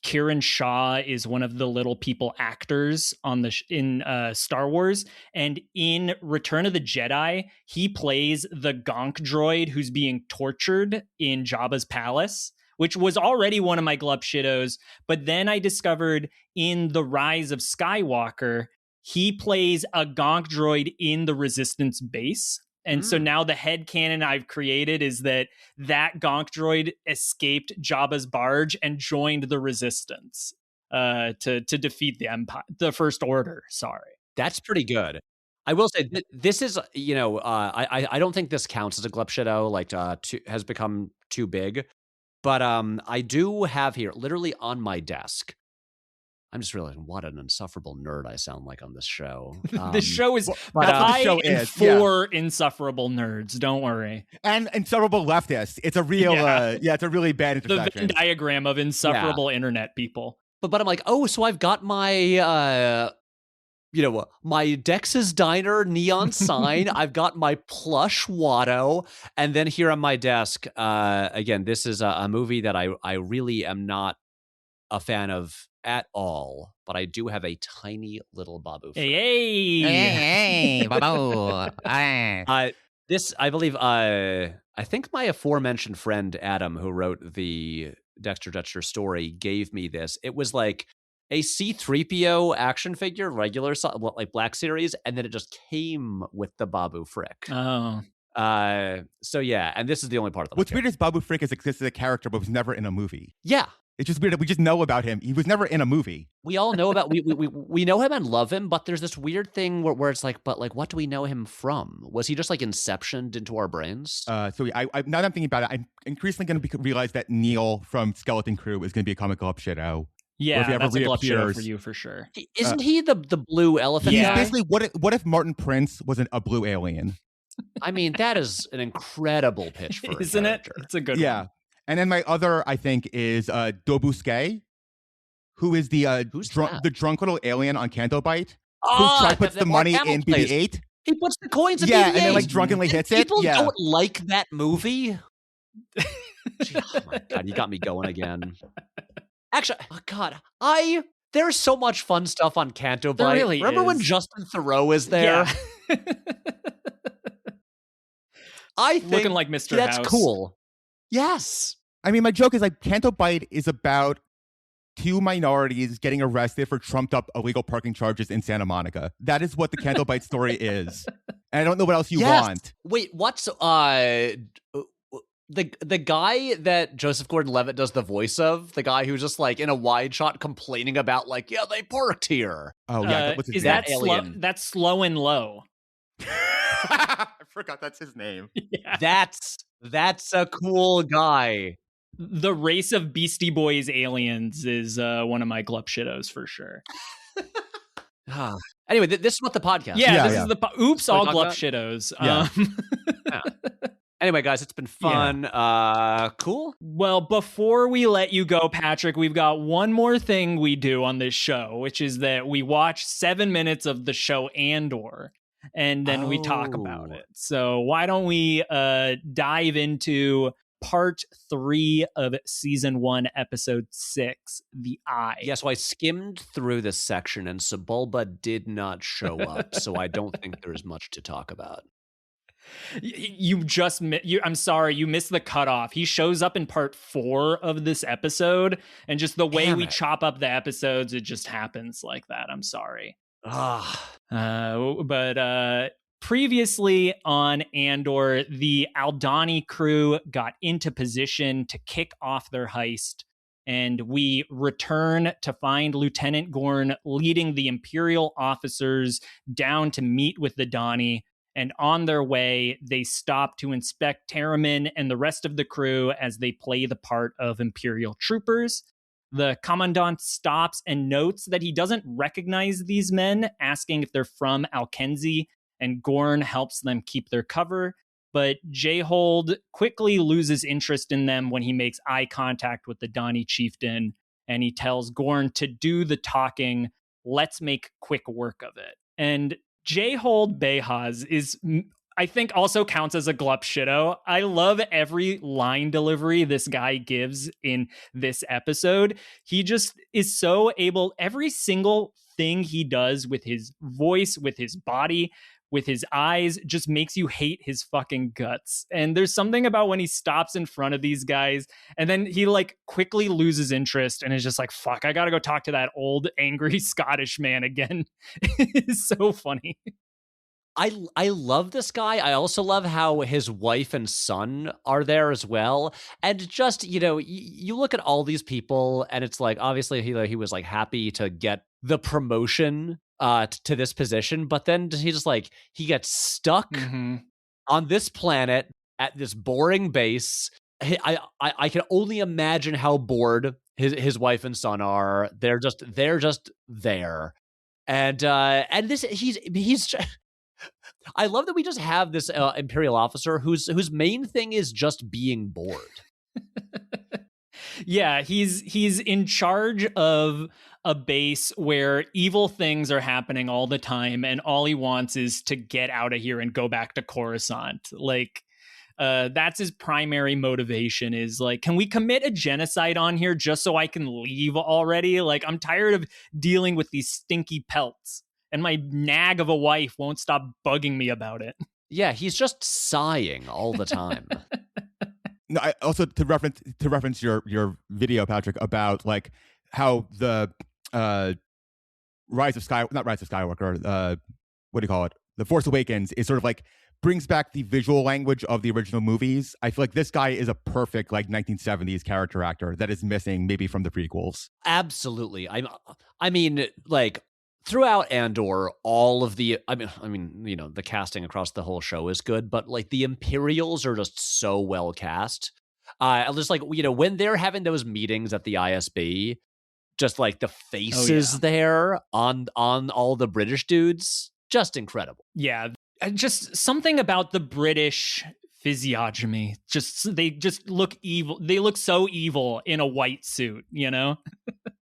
Kieran Shaw is one of the little people actors on in Star Wars, and in Return of the Jedi, he plays the Gonk droid who's being tortured in Jabba's palace, which was already one of my glupshittos. But then I discovered in The Rise of Skywalker, he plays a Gonk droid in the Resistance base. And so now the headcanon I've created is that Gonk droid escaped Jabba's barge and joined the Resistance to defeat the Empire, the First Order. Sorry. That's pretty good. I will say this is, you know, I don't think this counts as a glupshitto, like has become too big. But I do have here, literally on my desk, I'm just realizing what an insufferable nerd I sound like on this show. This show is for insufferable nerds. Don't worry. And insufferable leftists. It's a real, it's a really bad intersection. The Venn diagram of insufferable internet people. But I'm like, oh, so I've got my, my Dex's Diner neon sign. I've got my plush Watto. And then here on my desk, again, this is a movie that I really am not a fan of at all, but I do have a tiny little Babu. Hey, Babu. This, I believe, I think my aforementioned friend Adam, who wrote the Dexter story, gave me this. It was like a C-3PO action figure, regular, like Black Series, and then it just came with the Babu Frick. Oh. So yeah, and this is the only part of the What's weird is Babu Frick has existed as a character, but was never in a movie. Yeah. It's just weird that we just know about him. He was never in a movie. We all know about we know him and love him, but there's this weird thing where it's like, but like, what do we know him from? Was he just like inceptioned into our brains? So I now that I'm thinking about it, I'm increasingly going to realize that Neil from Skeleton Crew is going to be a comic glupshitto. Yeah, that's a glupshitto for you for sure. Isn't he the blue elephant guy? He's basically what if Martin Prince was a blue alien? I mean, that is an incredible pitch for isn't it? It's a good one. And then my other, I think, is Bluesky, who is the drunk little alien on Canto Bite, who puts the money in BB-8. He puts the coins in Yeah, BB-8. and then like drunkenly hits it. People Yeah. don't like that movie. Gee, oh my God, you got me going again. Actually, oh God, there's so much fun stuff on Canto Bight. There really Remember when is. Justin Theroux is there? Yeah. I think Looking like Mr. that's House. cool. Yes. I mean, my joke is like Canto Bight is about two minorities getting arrested for trumped up illegal parking charges in Santa Monica. That is what the Canto Bight story is. And I don't know what else you want. Wait, what's the guy that Joseph Gordon-Levitt does the voice of, the guy who's just like in a wide shot complaining about like, yeah, they parked here. Oh yeah, what's his is name? that alien? slow? That's Slow and Low. I forgot that's his name. Yeah. That's a cool guy. The race of Beastie Boys aliens is one of my glup shittos for sure. Anyway, this is what the podcast. Yeah, this is the oops, all talk glup about? shittos. Yeah. Anyway, guys, it's been fun. Cool. Well, before we let you go, Patrick, we've got one more thing we do on this show, which is that we watch 7 minutes of the show Andor, and then we talk about it. So why don't we dive into part 3 of season 1, episode 6, The Eye. Yeah, so I skimmed through this section and Sebulba did not show up, so I don't think there's much to talk about. I'm sorry, you missed the cutoff. He shows up in part 4 of this episode, and just the way we chop up the episodes, it just happens like that. I'm sorry. But previously on Andor, the Aldhani crew got into position to kick off their heist, and we return to find Lieutenant Gorn leading the Imperial officers down to meet with the Dani. And on their way, they stop to inspect Terramin and the rest of the crew as they play the part of Imperial troopers. The Commandant stops and notes that he doesn't recognize these men, asking if they're from Alkenzi, and Gorn helps them keep their cover. But J-Hold quickly loses interest in them when he makes eye contact with the Dani chieftain, and he tells Gorn to do the talking. Let's make quick work of it. And J-Hold Behaz is, I think, also counts as a glup shitto. I love every line delivery this guy gives in this episode. He just is so able, every single thing he does with his voice, with his body, with his eyes, just makes you hate his fucking guts. And there's something about when he stops in front of these guys and then he like quickly loses interest and is just like, fuck, I gotta go talk to that old angry Scottish man again. It's so funny. I love this guy. I also love how his wife and son are there as well. And just, you know, you look at all these people and it's like, obviously he was like happy to get the promotion to this position, but then he just like, he gets stuck on this planet at this boring base. I can only imagine how bored his wife and son are. They're just there. And this he's I love that we just have this Imperial officer whose main thing is just being bored. Yeah, he's in charge of a base where evil things are happening all the time, and all he wants is to get out of here and go back to Coruscant. Like, that's his primary motivation, is like, can we commit a genocide on here just so I can leave already? Like, I'm tired of dealing with these stinky pelts, and my nag of a wife won't stop bugging me about it. Yeah, he's just sighing all the time. No, I also to reference your video, Patrick, about like how the not Rise of Skywalker, what do you call it? The Force Awakens is sort of like brings back the visual language of the original movies. I feel like this guy is a perfect like 1970s character actor that is missing maybe from the prequels. Absolutely. I mean, like throughout Andor, all of the, I mean, you know, the casting across the whole show is good, but like the Imperials are just so well cast. Just like, you know, when they're having those meetings at the ISB, just like the faces there on all the British dudes, just incredible. Yeah, just something about the British physiognomy. They just look evil. They look so evil in a white suit, you know?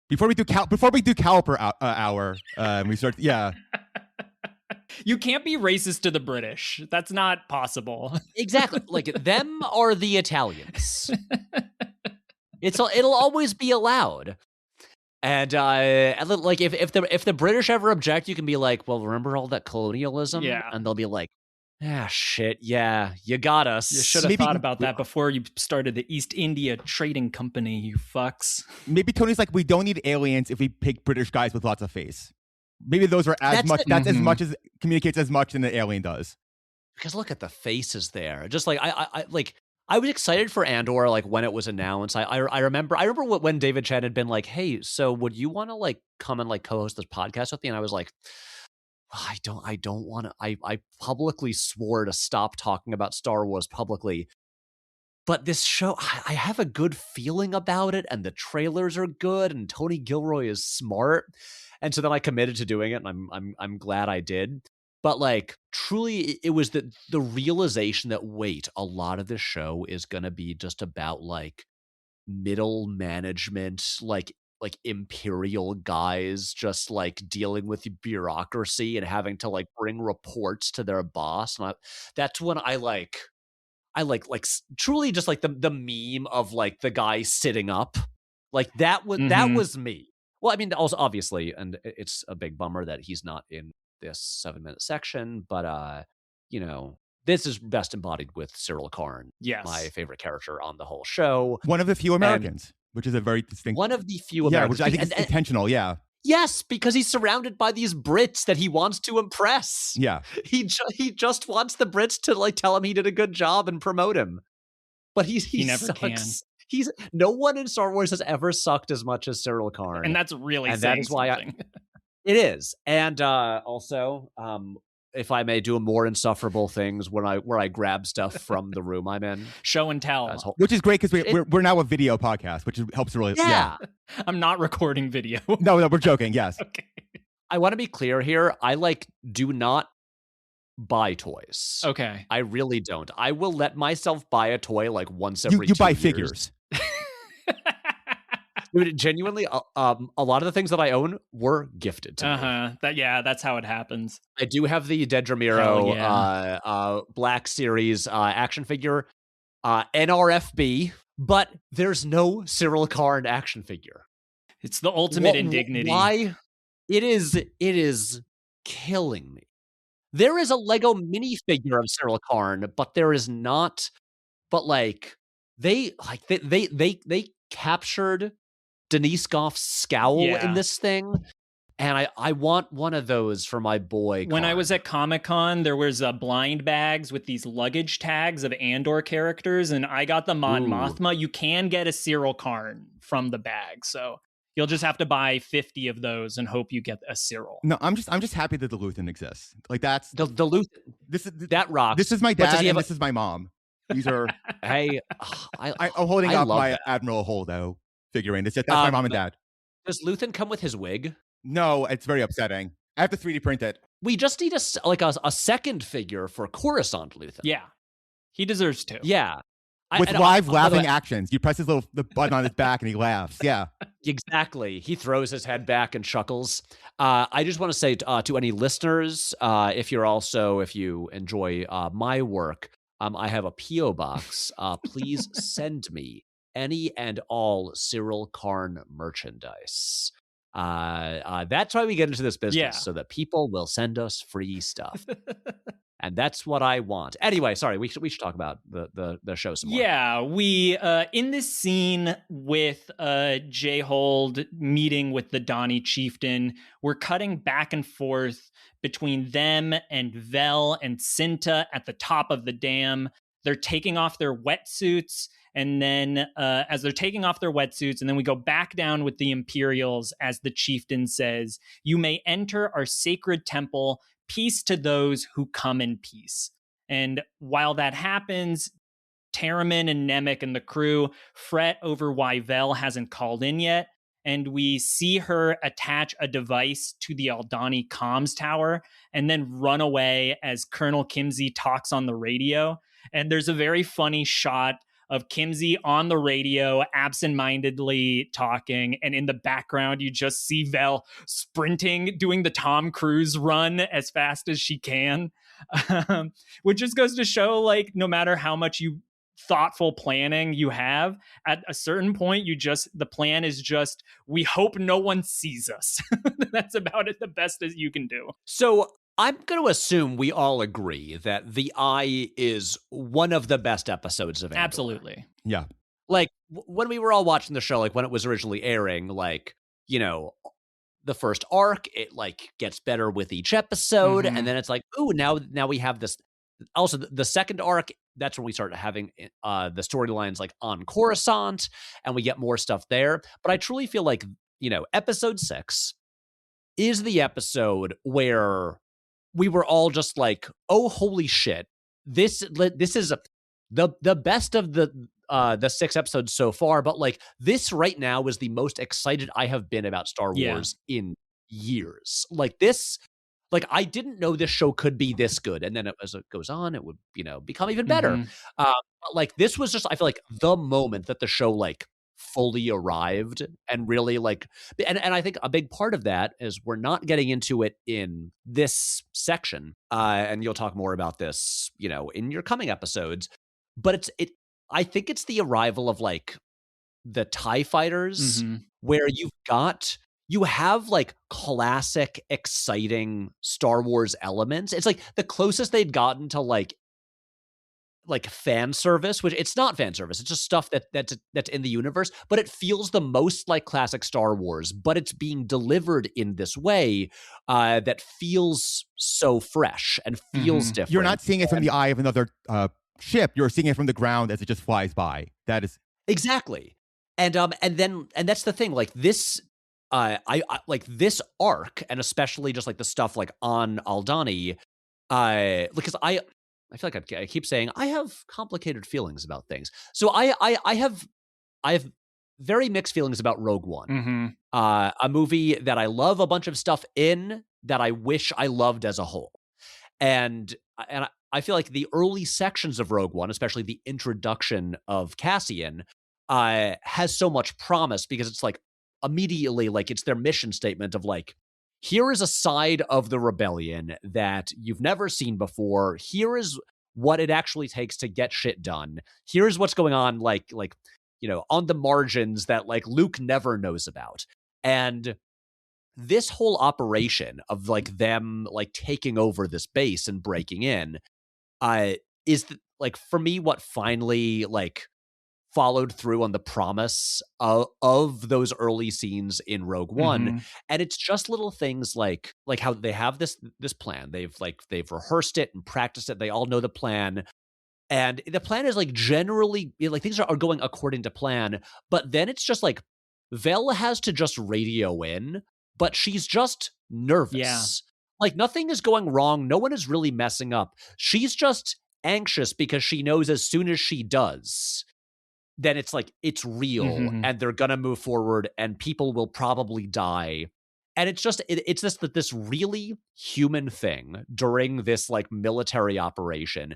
Before we do Caliper hour, we start. Yeah, You can't be racist to the British. That's not possible. Exactly. Like, them are the Italians. It'll always be allowed. And like, if the British ever object, you can be like, well, remember all that colonialism? Yeah. And they'll be like, shit, yeah, you got us. You should have thought about that before you started the East India Trading Company, you fucks. Maybe Tony's like, we don't need aliens if we pick British guys with lots of face. Maybe those are as much. That's as much as communicates as much than an alien does. Because look at the faces there. Just like I was excited for Andor, like, when it was announced. I remember when David Chen had been like, hey, so would you want to like come and like co-host this podcast with me? And I was like, I don't want to. I publicly swore to stop talking about Star Wars publicly. But this show, I have a good feeling about it, and the trailers are good, and Tony Gilroy is smart. And so then I committed to doing it, and I'm glad I did. But like, truly, it was the realization that, wait, a lot of this show is going to be just about like middle management, like imperial guys just like dealing with bureaucracy and having to like bring reports to their boss. And that's when I truly just like the meme of like the guy sitting up, like that was me. Well, I mean, also obviously, and it's a big bummer that he's not in this 7-minute section, but you know, this is best embodied with Syril Karn, yes, my favorite character on the whole show. One of the few Americans, which is a very distinct. One of the few Americans, which I think is intentional. Yeah. Yes, because he's surrounded by these Brits that he wants to impress. Yeah. He just wants the Brits to like tell him he did a good job and promote him. But he never sucks. Can. No one in Star Wars has ever sucked as much as Syril Karn. And that's really and saying that is why something. It is. And also, if I may do more insufferable things where I grab stuff from the room I'm in. Show and tell. Which is great because we're now a video podcast, which helps really. Yeah. I'm not recording video. No, we're joking. Yes. Okay. I want to be clear here. I do not buy toys. Okay. I really don't. I will let myself buy a toy like once every 2 years. You buy figures. Dude, genuinely, a lot of the things that I own were gifted to me. That's how it happens. I do have the Dedramiro Black Series action figure, NRFB, but there's no Syril Karn action figure. It's the ultimate indignity. Why? It is killing me. There is a Lego minifigure of Syril Karn, but there is not. But like they captured Denise Goff's scowl in this thing, and I want one of those for my boy. When I was at Comic-Con, there was blind bags with these luggage tags of Andor characters, and I got the Mon Mothma. You can get a Syril Karn from the bag, so you'll just have to buy 50 of those and hope you get a Syril. No, I'm just happy that the Luthen exists. Like that's the Luthen. That rocks. This is my dad and this is my mom. These are hey, I'm holding up my that. Admiral Holdo figurine. That's my mom and dad. Does Luthen come with his wig? No, it's very upsetting. I have to 3D print it. We just need a second figure for Coruscant Luthen. Yeah, he deserves to. Yeah, with live laughing actions. You press the button on his back and he laughs. Yeah, exactly. He throws his head back and chuckles. I just want to say to any listeners, if you enjoy my work, I have a P.O. box. Please send me any and all Syril Karn merchandise. That's why we get into this business, so that people will send us free stuff. And that's what I want. Anyway, sorry, we should talk about the show some more. Yeah, we in this scene with J-Hold meeting with the Donnie chieftain, we're cutting back and forth between them and Vel and Cinta at the top of the dam. They're taking off their wetsuits, and then as they're taking off their wetsuits, and then we go back down with the Imperials as the chieftain says, "You may enter our sacred temple. Peace to those who come in peace." And while that happens, Terriman and Nemec and the crew fret over why Vel hasn't called in yet. And we see her attach a device to the Aldani comms tower and then run away as Colonel Kimsey talks on the radio. And there's a very funny shot of Kimsey on the radio, absentmindedly talking, and in the background you just see Vel sprinting, doing the Tom Cruise run as fast as she can, which just goes to show, like, no matter how much thoughtful planning you have, at a certain point the plan is just, we hope no one sees us. That's about it, the best as you can do. So I'm going to assume we all agree that The Eye is one of the best episodes of Andor. Absolutely. Yeah. Like, when we were all watching the show, like when it was originally airing, like, you know, the first arc, it like gets better with each episode, and then it's like, ooh, now we have this. Also, the second arc, that's when we start having the storylines like on Coruscant, and we get more stuff there. But I truly feel like, you know, episode 6 is the episode where we were all just like, oh, holy shit, this is the best of the 6 episodes so far. But like, this right now is the most excited I have been about Star Wars in years. Like this. Like, I didn't know this show could be this good. And then as it goes on, it would, you know, become even better. Like, this was just, I feel like, the moment that the show, like, fully arrived and really, like, and I think a big part of that is we're not getting into it in this section. And you'll talk more about this, you know, in your coming episodes. But I think it's the arrival of, like, the TIE fighters, where you have like classic, exciting Star Wars elements. It's like the closest they'd gotten to like fan service, which it's not fan service. It's just stuff that's in the universe, but it feels the most like classic Star Wars, but it's being delivered in this way that feels so fresh and feels different. You're not seeing it from the eye of another ship. You're seeing it from the ground as it just flies by. That is exactly. And that's the thing. Like this. I like this arc, and especially just like the stuff like on Aldhani, because I feel like I keep saying I have complicated feelings about things. So I have very mixed feelings about Rogue One, a movie that I love a bunch of stuff in that I wish I loved as a whole, and I feel like the early sections of Rogue One, especially the introduction of Cassian, has so much promise because it's like, immediately, like, it's their mission statement of like, here is a side of the rebellion that you've never seen before. Here is what it actually takes to get shit done. Here's what's going on, like, you know, on the margins that like Luke never knows about. And this whole operation of like them like taking over this base and breaking in, is like, for me, what finally like followed through on the promise of those early scenes in Rogue One. And it's just little things like how they have this plan. They've rehearsed it and practiced it. They all know the plan. And the plan is like generally, like, things are going according to plan. But then it's just like Vel has to just radio in, but she's just nervous. Yeah. Like, nothing is going wrong. No one is really messing up. She's just anxious because she knows as soon as she does, then it's like, it's real, and they're gonna move forward, and people will probably die. And it's just, it's this really human thing during this like military operation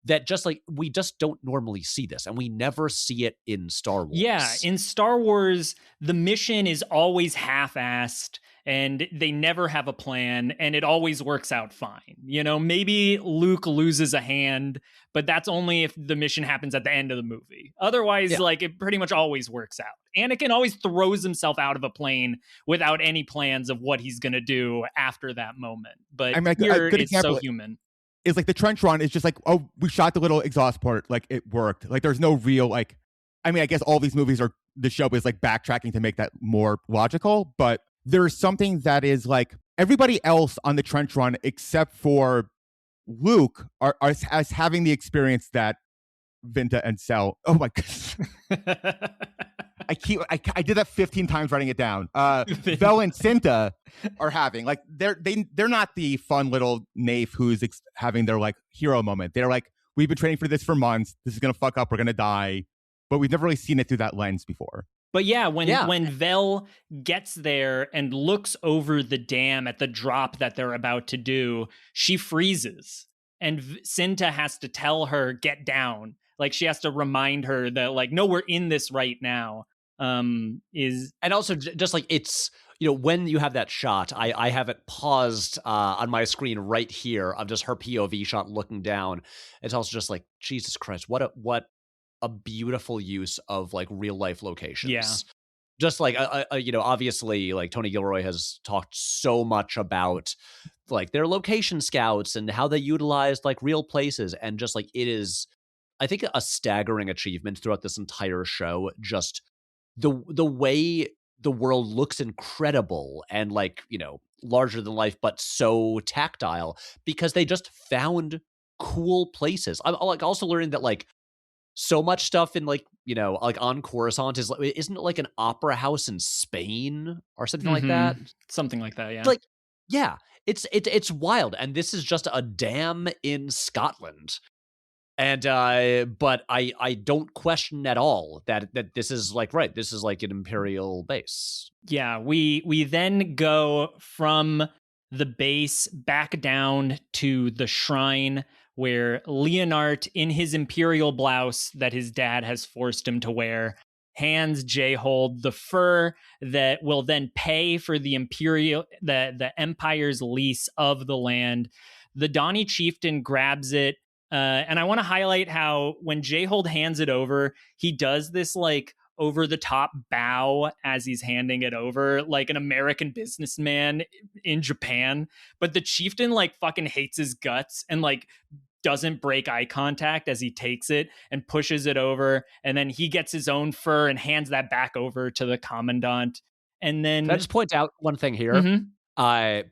that just like, we just don't normally see this, and we never see it in Star Wars. Yeah, in Star Wars, the mission is always half-assed, and they never have a plan, and it always works out fine. You know, maybe Luke loses a hand, but that's only if the mission happens at the end of the movie. Otherwise, like, it pretty much always works out. Anakin always throws himself out of a plane without any plans of what he's going to do after that moment. But here, it's so human. Is like the trench run is just like, oh, we shot the little exhaust port, like, it worked. Like, there's no real, like, I mean, I guess all these movies the show is like backtracking to make that more logical, but there's something that is like, everybody else on the trench run except for Luke are as having the experience that Vinta and Cell. Oh my god. I did that 15 times writing it down. Vel and Cinta are having, like, they're not the fun little naif who's having their like hero moment. They're like, we've been training for this for months. This is gonna fuck up. We're gonna die. But we've never really seen it through that lens before. But yeah, when Vel gets there and looks over the dam at the drop that they're about to do, she freezes. And Cinta has to tell her, get down. like she has to remind her that like, no, we're in this right now. And also just like it's, you know, when you have that shot, I have it paused on my screen right here of just her POV shot looking down. It's also just like, Jesus Christ, what a beautiful use of like real life locations. Yeah. Just like, you know, obviously like Tony Gilroy has talked so much about like their location scouts and how they utilized like real places. And just like, it is, I think, a staggering achievement throughout this entire show. Just the way the world looks incredible and like, you know, larger than life, but so tactile because they just found cool places. I'm like also learning that like so much stuff in like, you know, like on Coruscant isn't it like an opera house in Spain or something like that? Something like that, yeah. Like, yeah, it's wild. And this is just a dam in Scotland. And but I don't question at all that this is like, right, this is like an Imperial base. Yeah, we then go from the base back down to the shrine where Leonard, in his Imperial blouse that his dad has forced him to wear, hands J-Hold the fur that will then pay for the Empire's lease of the land. The Donnie chieftain grabs it. And I want to highlight how when J-Hold hands it over, he does this like over the top bow as he's handing it over, like an American businessman in Japan. But the chieftain like fucking hates his guts and like doesn't break eye contact as he takes it and pushes it over. And then he gets his own fur and hands that back over to the commandant. And then Can I just point out one thing here?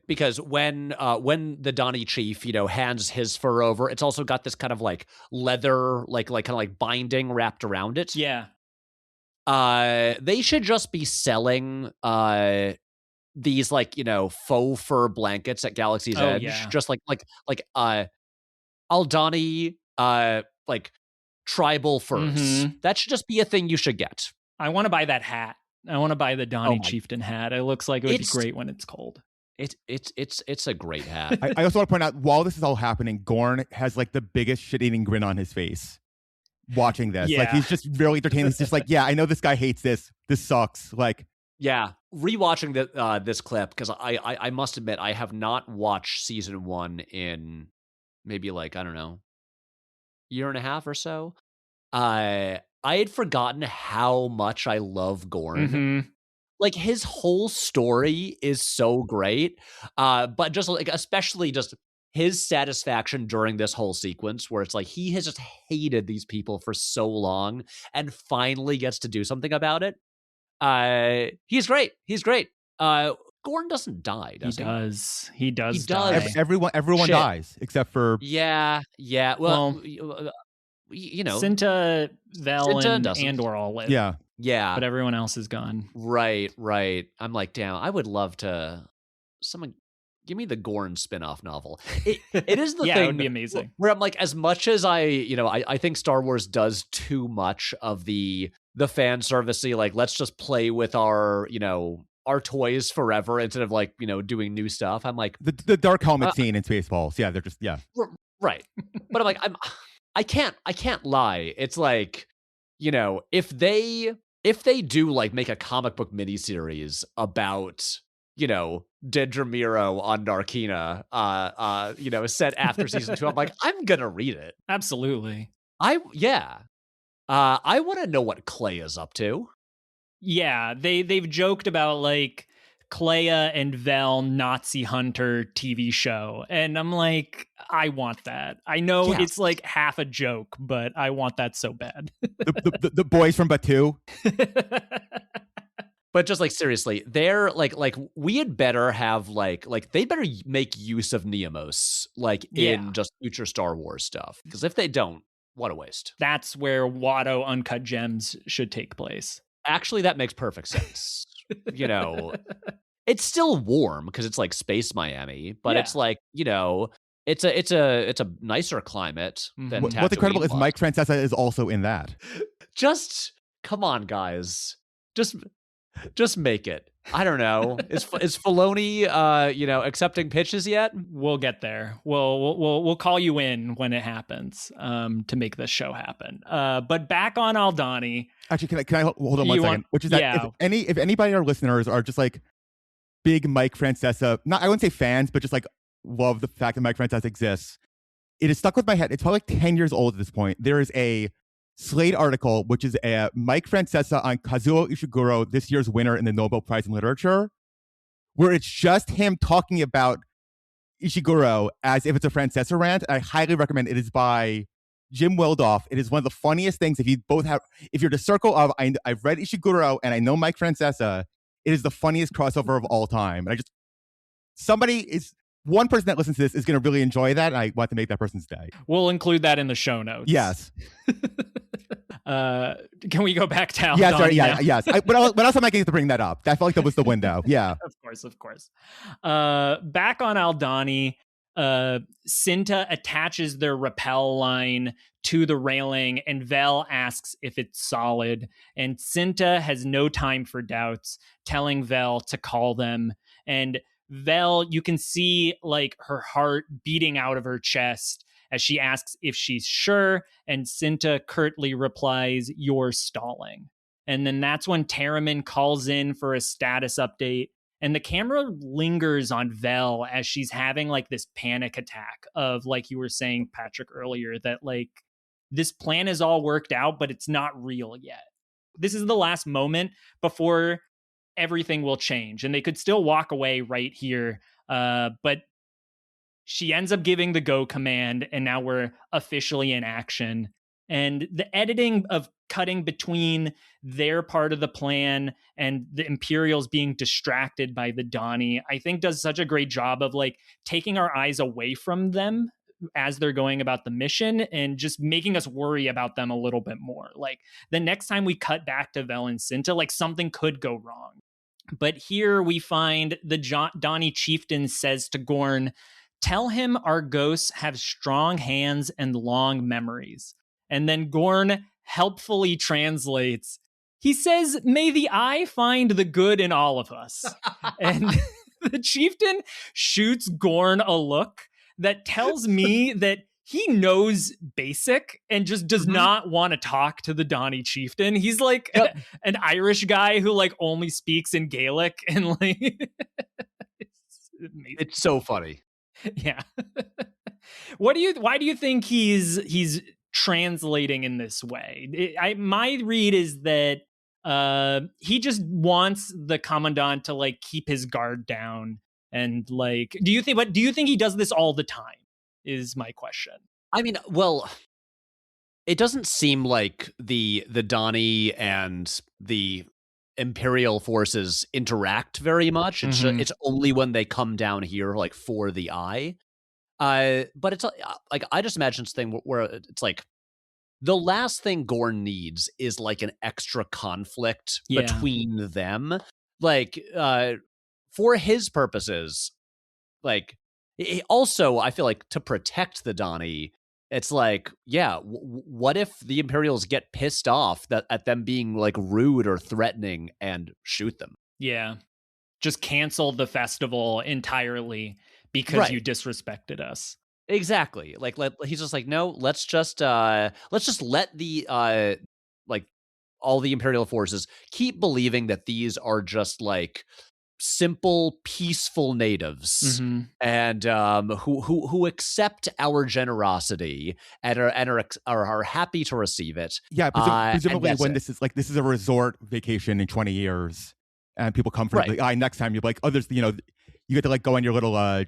Because when the Donnie chief, you know, hands his fur over, it's also got this kind of like leather, like kind of like binding wrapped around it. Yeah. They should just be selling these like, you know, faux fur blankets at Galaxy's Edge. Yeah. Just like Aldani like tribal furs. That should just be a thing you should get. I want to buy that hat. I want to buy the Donnie chieftain hat. It looks like it would be great when it's cold. It's a great hat. I also want to point out, while this is all happening, Gorn has like the biggest shit-eating grin on his face watching this. Yeah. Like he's just really entertained. He's just like, yeah, I know this guy hates this. This sucks. Like, yeah, rewatching this clip, because I must admit I have not watched season 1 in maybe like, I don't know, year and a half or so. I had forgotten how much I love Gorn. Like his whole story is so great, but just like especially just his satisfaction during this whole sequence where it's like he has just hated these people for so long and finally gets to do something about it. He's great. Gorn doesn't die, does he? He does die. Everyone dies except for yeah. Well, you know, Cinta, Vel, Cinta and doesn't. Andor all live. Yeah, but everyone else is gone. Right. I'm like, damn, I would love to. Someone give me the Gorn spin-off novel. It is the yeah, thing. It would be amazing. Where I'm like, as much as I think Star Wars does too much of the fan servicey, like let's just play with our toys forever instead of like, doing new stuff. I'm like the dark helmet scene in Spaceballs. Yeah, they're just right. But I'm like, I can't lie. It's like, if they do like make a comic book miniseries about, Dedramiro on Narkina, set after season 2, I'm like, I'm gonna read it. Absolutely. I want to know what Clay is up to. Yeah, they've joked about like Clea and Vel Nazi Hunter TV show, and I'm like, I want that. I know it's like half a joke, but I want that so bad. the boys from Batu. But just like seriously, they're like we had better have like they better make use of Neomos in just future Star Wars stuff, because if they don't, what a waste. That's where Watto Uncut Gems should take place. Actually, that makes perfect sense. It's still warm because it's like Space Miami, but it's like, it's a nicer climate than Tatooine. What's incredible is Mike Francesa is also in that. Just come on, guys. Just Just make it. I don't know. Is Filoni, accepting pitches yet? We'll get there. We'll call you in when it happens to make this show happen. But back on Aldhani. Actually, can I hold on one second? Which is that if anybody in our listeners are just like big Mike Francesa, I wouldn't say fans, but just like love the fact that Mike Francesa exists, it is stuck with my head. It's probably like 10 years old at this point. There is a Slate article, which is a Mike Francesa on Kazuo Ishiguro, this year's winner in the Nobel Prize in Literature, where it's just him talking about Ishiguro as if it's a Francesa rant. I highly recommend it. It is by Jim Wildoff. It is one of the funniest things. If you're the circle of, I've read Ishiguro and I know Mike Francesa, it is the funniest crossover of all time. And one person that listens to this is going to really enjoy that. And I want to make that person's day. We'll include that in the show notes. Yes. Can we go back to Aldhani? Yeah, sorry, yes. But else am I getting to bring that up? I felt like that was the window. Yeah. Of course. Back on Aldhani, Cinta attaches their rappel line to the railing, and Vel asks if it's solid. And Cinta has no time for doubts, telling Vel to call them. And Vel, you can see like her heart beating out of her chest as she asks if she's sure, and Cinta curtly replies, "You're stalling." And then that's when Terriman calls in for a status update, and the camera lingers on Vel as she's having like this panic attack of, like you were saying, Patrick, earlier, that like this plan is all worked out, but it's not real yet. This is the last moment before everything will change, and they could still walk away right here, but she ends up giving the go command, and now we're officially in action. And the editing of cutting between their part of the plan and the Imperials being distracted by the Donnie, I think does such a great job of like taking our eyes away from them as they're going about the mission and just making us worry about them a little bit more. Like the next time we cut back to Vel and Cinta, like something could go wrong. But here we find the Donnie chieftain says to Gorn, "Tell him our ghosts have strong hands and long memories." And then Gorn helpfully translates, he says, "May the eye find the good in all of us." And the chieftain shoots Gorn a look that tells me that he knows basic and just does not want to talk to the Donnie chieftain. He's like an Irish guy who like only speaks in Gaelic, and like it's so funny. Yeah. Why do you think he's translating in this way? My read is that he just wants the commandant to like keep his guard down, and like do you think he does this all the time is my question. I mean, well, it doesn't seem like the Donnie and the Imperial forces interact very much. It's only when they come down here, like for the eye. But it's like I just imagine this thing where it's like the last thing Gorn needs is like an extra conflict between them. Like for his purposes, like also I feel like to protect the Donnie, it's like, yeah, what if the Imperials get pissed off at them being like rude or threatening and shoot them? Yeah. Just cancel the festival entirely because you disrespected us. Exactly. Like he's just like, no, let's just let the like all the Imperial forces keep believing that these are just like simple, peaceful natives, and who accept our generosity and are happy to receive it. Yeah, presumably when this is a resort vacation in 20 years, and people come for the eye next time. You're like, oh, there's you get to like go on your little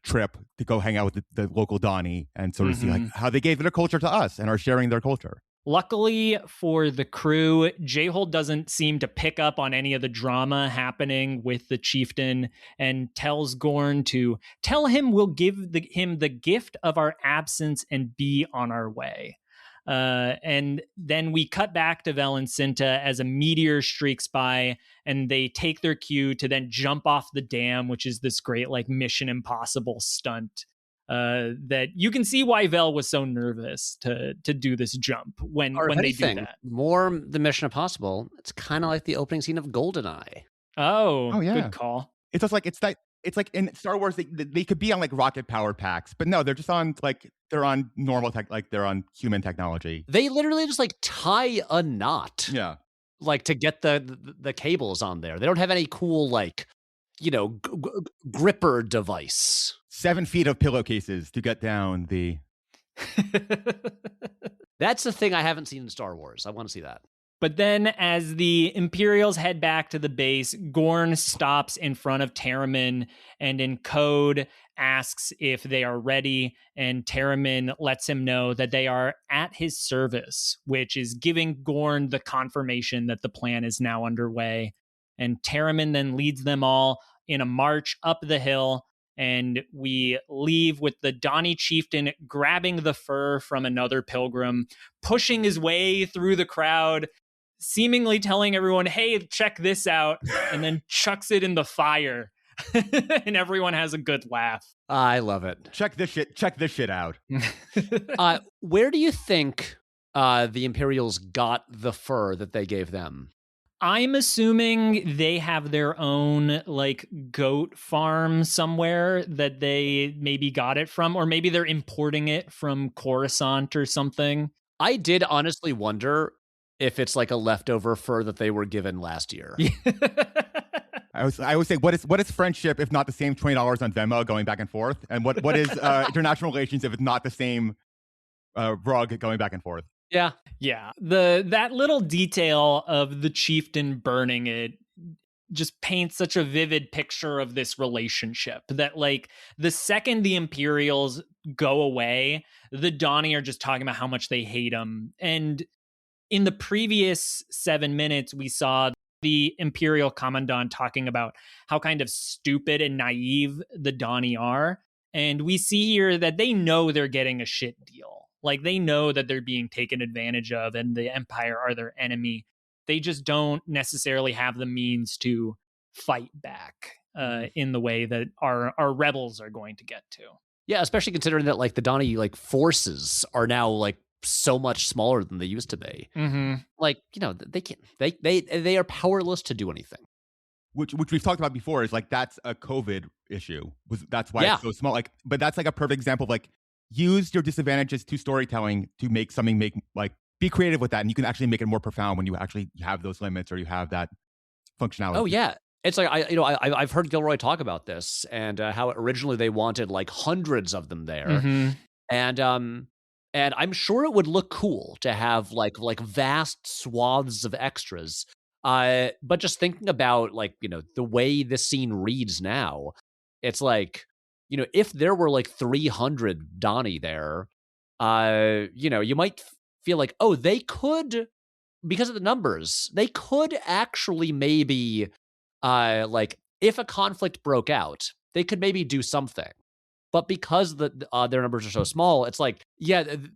trip to go hang out with the local Donnie and sort of see like how they gave their culture to us and are sharing their culture. Luckily for the crew, J-Hold doesn't seem to pick up on any of the drama happening with the chieftain and tells Gorn to tell him we'll give him the gift of our absence and be on our way. And then we cut back to Vel and Cinta as a meteor streaks by, and they take their cue to then jump off the dam, which is this great like Mission Impossible stunt. that you can see why Vel was so nervous to do this jump when they do that. More the Mission Impossible, it's kind of like the opening scene of GoldenEye. Oh yeah, good call. It's just like it's like in Star Wars they could be on like rocket powered packs, but no, they're just on like they're on normal tech, like they're on human technology. They literally just like tie a knot, like to get the cables on there. They don't have any cool like gripper device. 7 feet of pillowcases to get down the. That's the thing I haven't seen in Star Wars. I want to see that. But then as the Imperials head back to the base, Gorn stops in front of Terriman and in code asks if they are ready. And Terriman lets him know that they are at his service, which is giving Gorn the confirmation that the plan is now underway. And Terriman then leads them all in a march up the hill. And we leave with the Donnie chieftain grabbing the fur from another pilgrim, pushing his way through the crowd, seemingly telling everyone, hey, check this out, and then chucks it in the fire. And everyone has a good laugh. I love it. Check this shit out. Where do you think the Imperials got the fur that they gave them? I'm assuming they have their own like goat farm somewhere that they maybe got it from, or maybe they're importing it from Coruscant or something. I did honestly wonder if it's like a leftover fur that they were given last year. I always say, what is friendship if not the same $20 on Venmo going back and forth? And what is international relations if it's not the same rug going back and forth? Yeah. That little detail of the chieftain burning it just paints such a vivid picture of this relationship that like the second the Imperials go away, the Donnie are just talking about how much they hate them. And in the previous 7 minutes, we saw the Imperial Commandant talking about how kind of stupid and naive the Donnie are. And we see here that they know they're getting a shit deal. Like they know that they're being taken advantage of and the Empire are their enemy. They just don't necessarily have the means to fight back in the way that our rebels are going to get to. Yeah, especially considering that like the Donnie like forces are now like so much smaller than they used to be. Mm-hmm. Like, they can't, they are powerless to do anything. Which we've talked about before is like, that's a COVID issue. That's why it's so small. Like, but that's like a perfect example of like, use your disadvantages to storytelling to make something be creative with that. And you can actually make it more profound when you actually have those limits or you have that functionality. Oh yeah. It's like, I've heard Gilroy talk about this and how originally they wanted like hundreds of them there. Mm-hmm. And I'm sure it would look cool to have like vast swaths of extras. But just thinking about like, the way this scene reads now, it's like, if there were like 300 Donnie there, you might feel like, oh, they could, because of the numbers, they could actually maybe, like if a conflict broke out, they could maybe do something. But because their numbers are so small, it's like,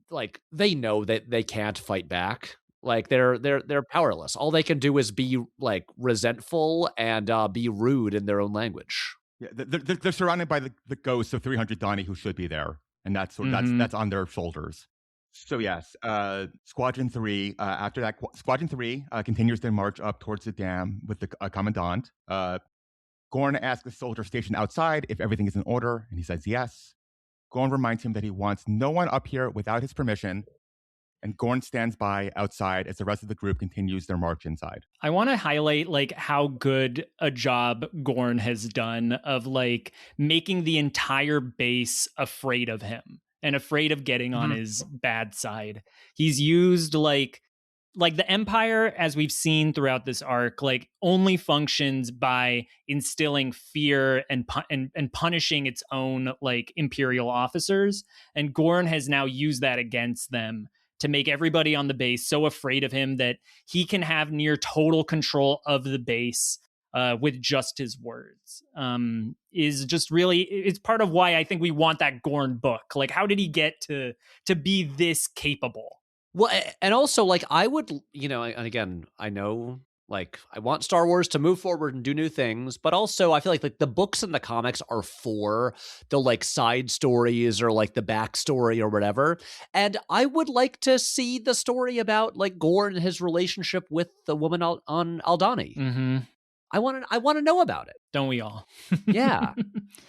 like they know that they can't fight back. Like they're powerless. All they can do is be like resentful and be rude in their own language. Yeah, they're surrounded by the ghosts of 300 Donnie who should be there, and that's on their shoulders. So yes, Squadron 3. After that, Squadron 3 continues their march up towards the dam with the commandant. Gorn asks the soldier stationed outside if everything is in order, and he says yes. Gorn reminds him that he wants no one up here without his permission, and Gorn stands by outside as the rest of the group continues their march inside. I want to highlight like how good a job Gorn has done of like making the entire base afraid of him and afraid of getting on his bad side. He's used like the Empire, as we've seen throughout this arc, like only functions by instilling fear and punishing its own like Imperial officers. And Gorn has now used that against them to make everybody on the base so afraid of him that he can have near total control of the base with just his words. Is just really, it's part of why I think we want that Gorn book. Like, how did he get to be this capable? Well, and also, like, I would, and again, I know Like, I want Star Wars to move forward and do new things, but also I feel like the books and the comics are for the like side stories or like the backstory or whatever. And I would like to see the story about like Gorn and his relationship with the woman on Aldhani. Mm-hmm. I want to know about it. Don't we all? Yeah,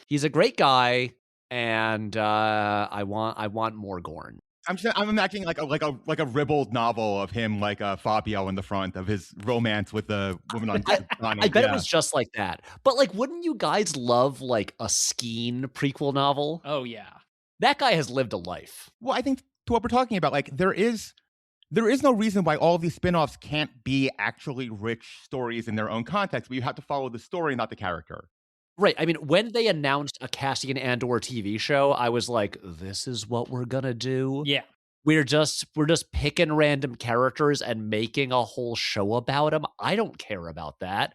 he's a great guy, and I want more Gorn. I'm imagining like a ribald novel of him, like Fabio in the front of his romance with the woman on. I bet it was just like that. But like, wouldn't you guys love like a Skeen prequel novel? Oh yeah, that guy has lived a life. Well, I think to what we're talking about, like there is no reason why all of these spin-offs can't be actually rich stories in their own context, but you have to follow the story, not the character. Right. I mean, when they announced a Cassian Andor TV show, I was like, this is what we're going to do. Yeah. We're just picking random characters and making a whole show about them. I don't care about that.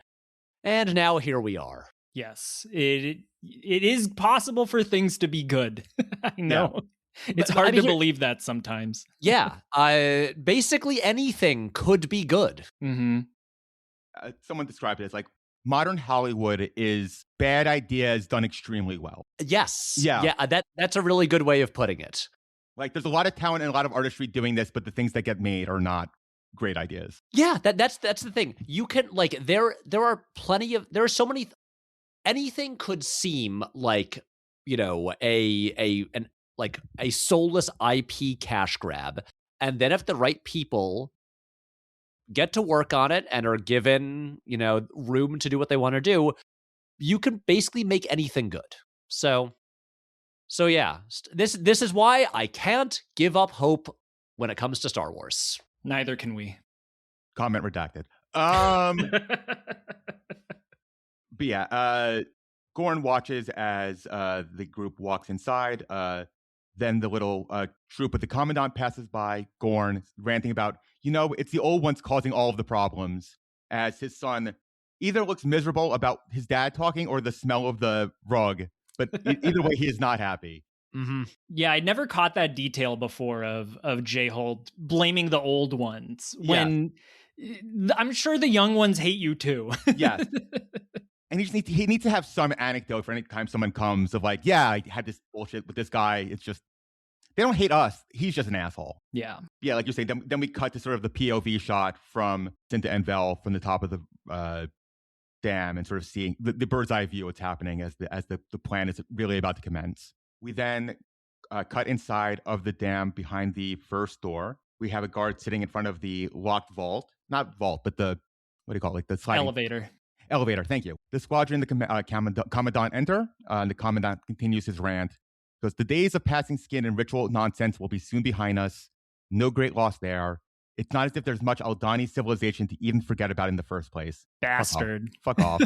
And now here we are. Yes. It is possible for things to be good. I know. Yeah. It's hard to believe that sometimes. Yeah. Basically anything could be good. Mm-hmm. Someone described it as like, modern Hollywood is bad ideas done extremely well. Yes. Yeah. That's a really good way of putting it. Like, there's a lot of talent and a lot of artistry doing this, but the things that get made are not great ideas. Yeah, that's the thing. You can like there are so many. Anything could seem like, you know, a soulless IP cash grab, and then if the right people get to work on it and are given, you know, room to do what they want to do, you can basically make anything good. So yeah, this is why I can't give up hope when it comes to Star Wars. Neither can we. Comment redacted. But yeah, Gorn watches as the group walks inside. Then the little troop of the Commandant passes by, Gorn ranting about, you know, it's the old ones causing all of the problems, as his son either looks miserable about his dad talking or the smell of the rug. But either way, he is not happy. Mm-hmm. Yeah, I never caught that detail before of J-Hold blaming the old ones when I'm sure the young ones hate you too. Yes. And he needs to have some anecdote for any time someone comes of like, yeah, I had this bullshit with this guy. It's just, they don't hate us. He's just an asshole. Yeah. Yeah, like you're saying, then we cut to sort of the POV shot from Cinta Envel from the top of the dam and sort of seeing the bird's eye view what's happening as the plan is really about to commence. We then cut inside of the dam behind the first door. We have a guard sitting in front of the locked vault. Not vault, but the, what do you call it? Like the sliding elevator, thank you. The squadron, the Commandant enter, and the Commandant continues his rant. Because the days of passing skin and ritual nonsense will be soon behind us. No great loss there. It's not as if there's much Aldhani civilization to even forget about in the first place. Bastard. Fuck off.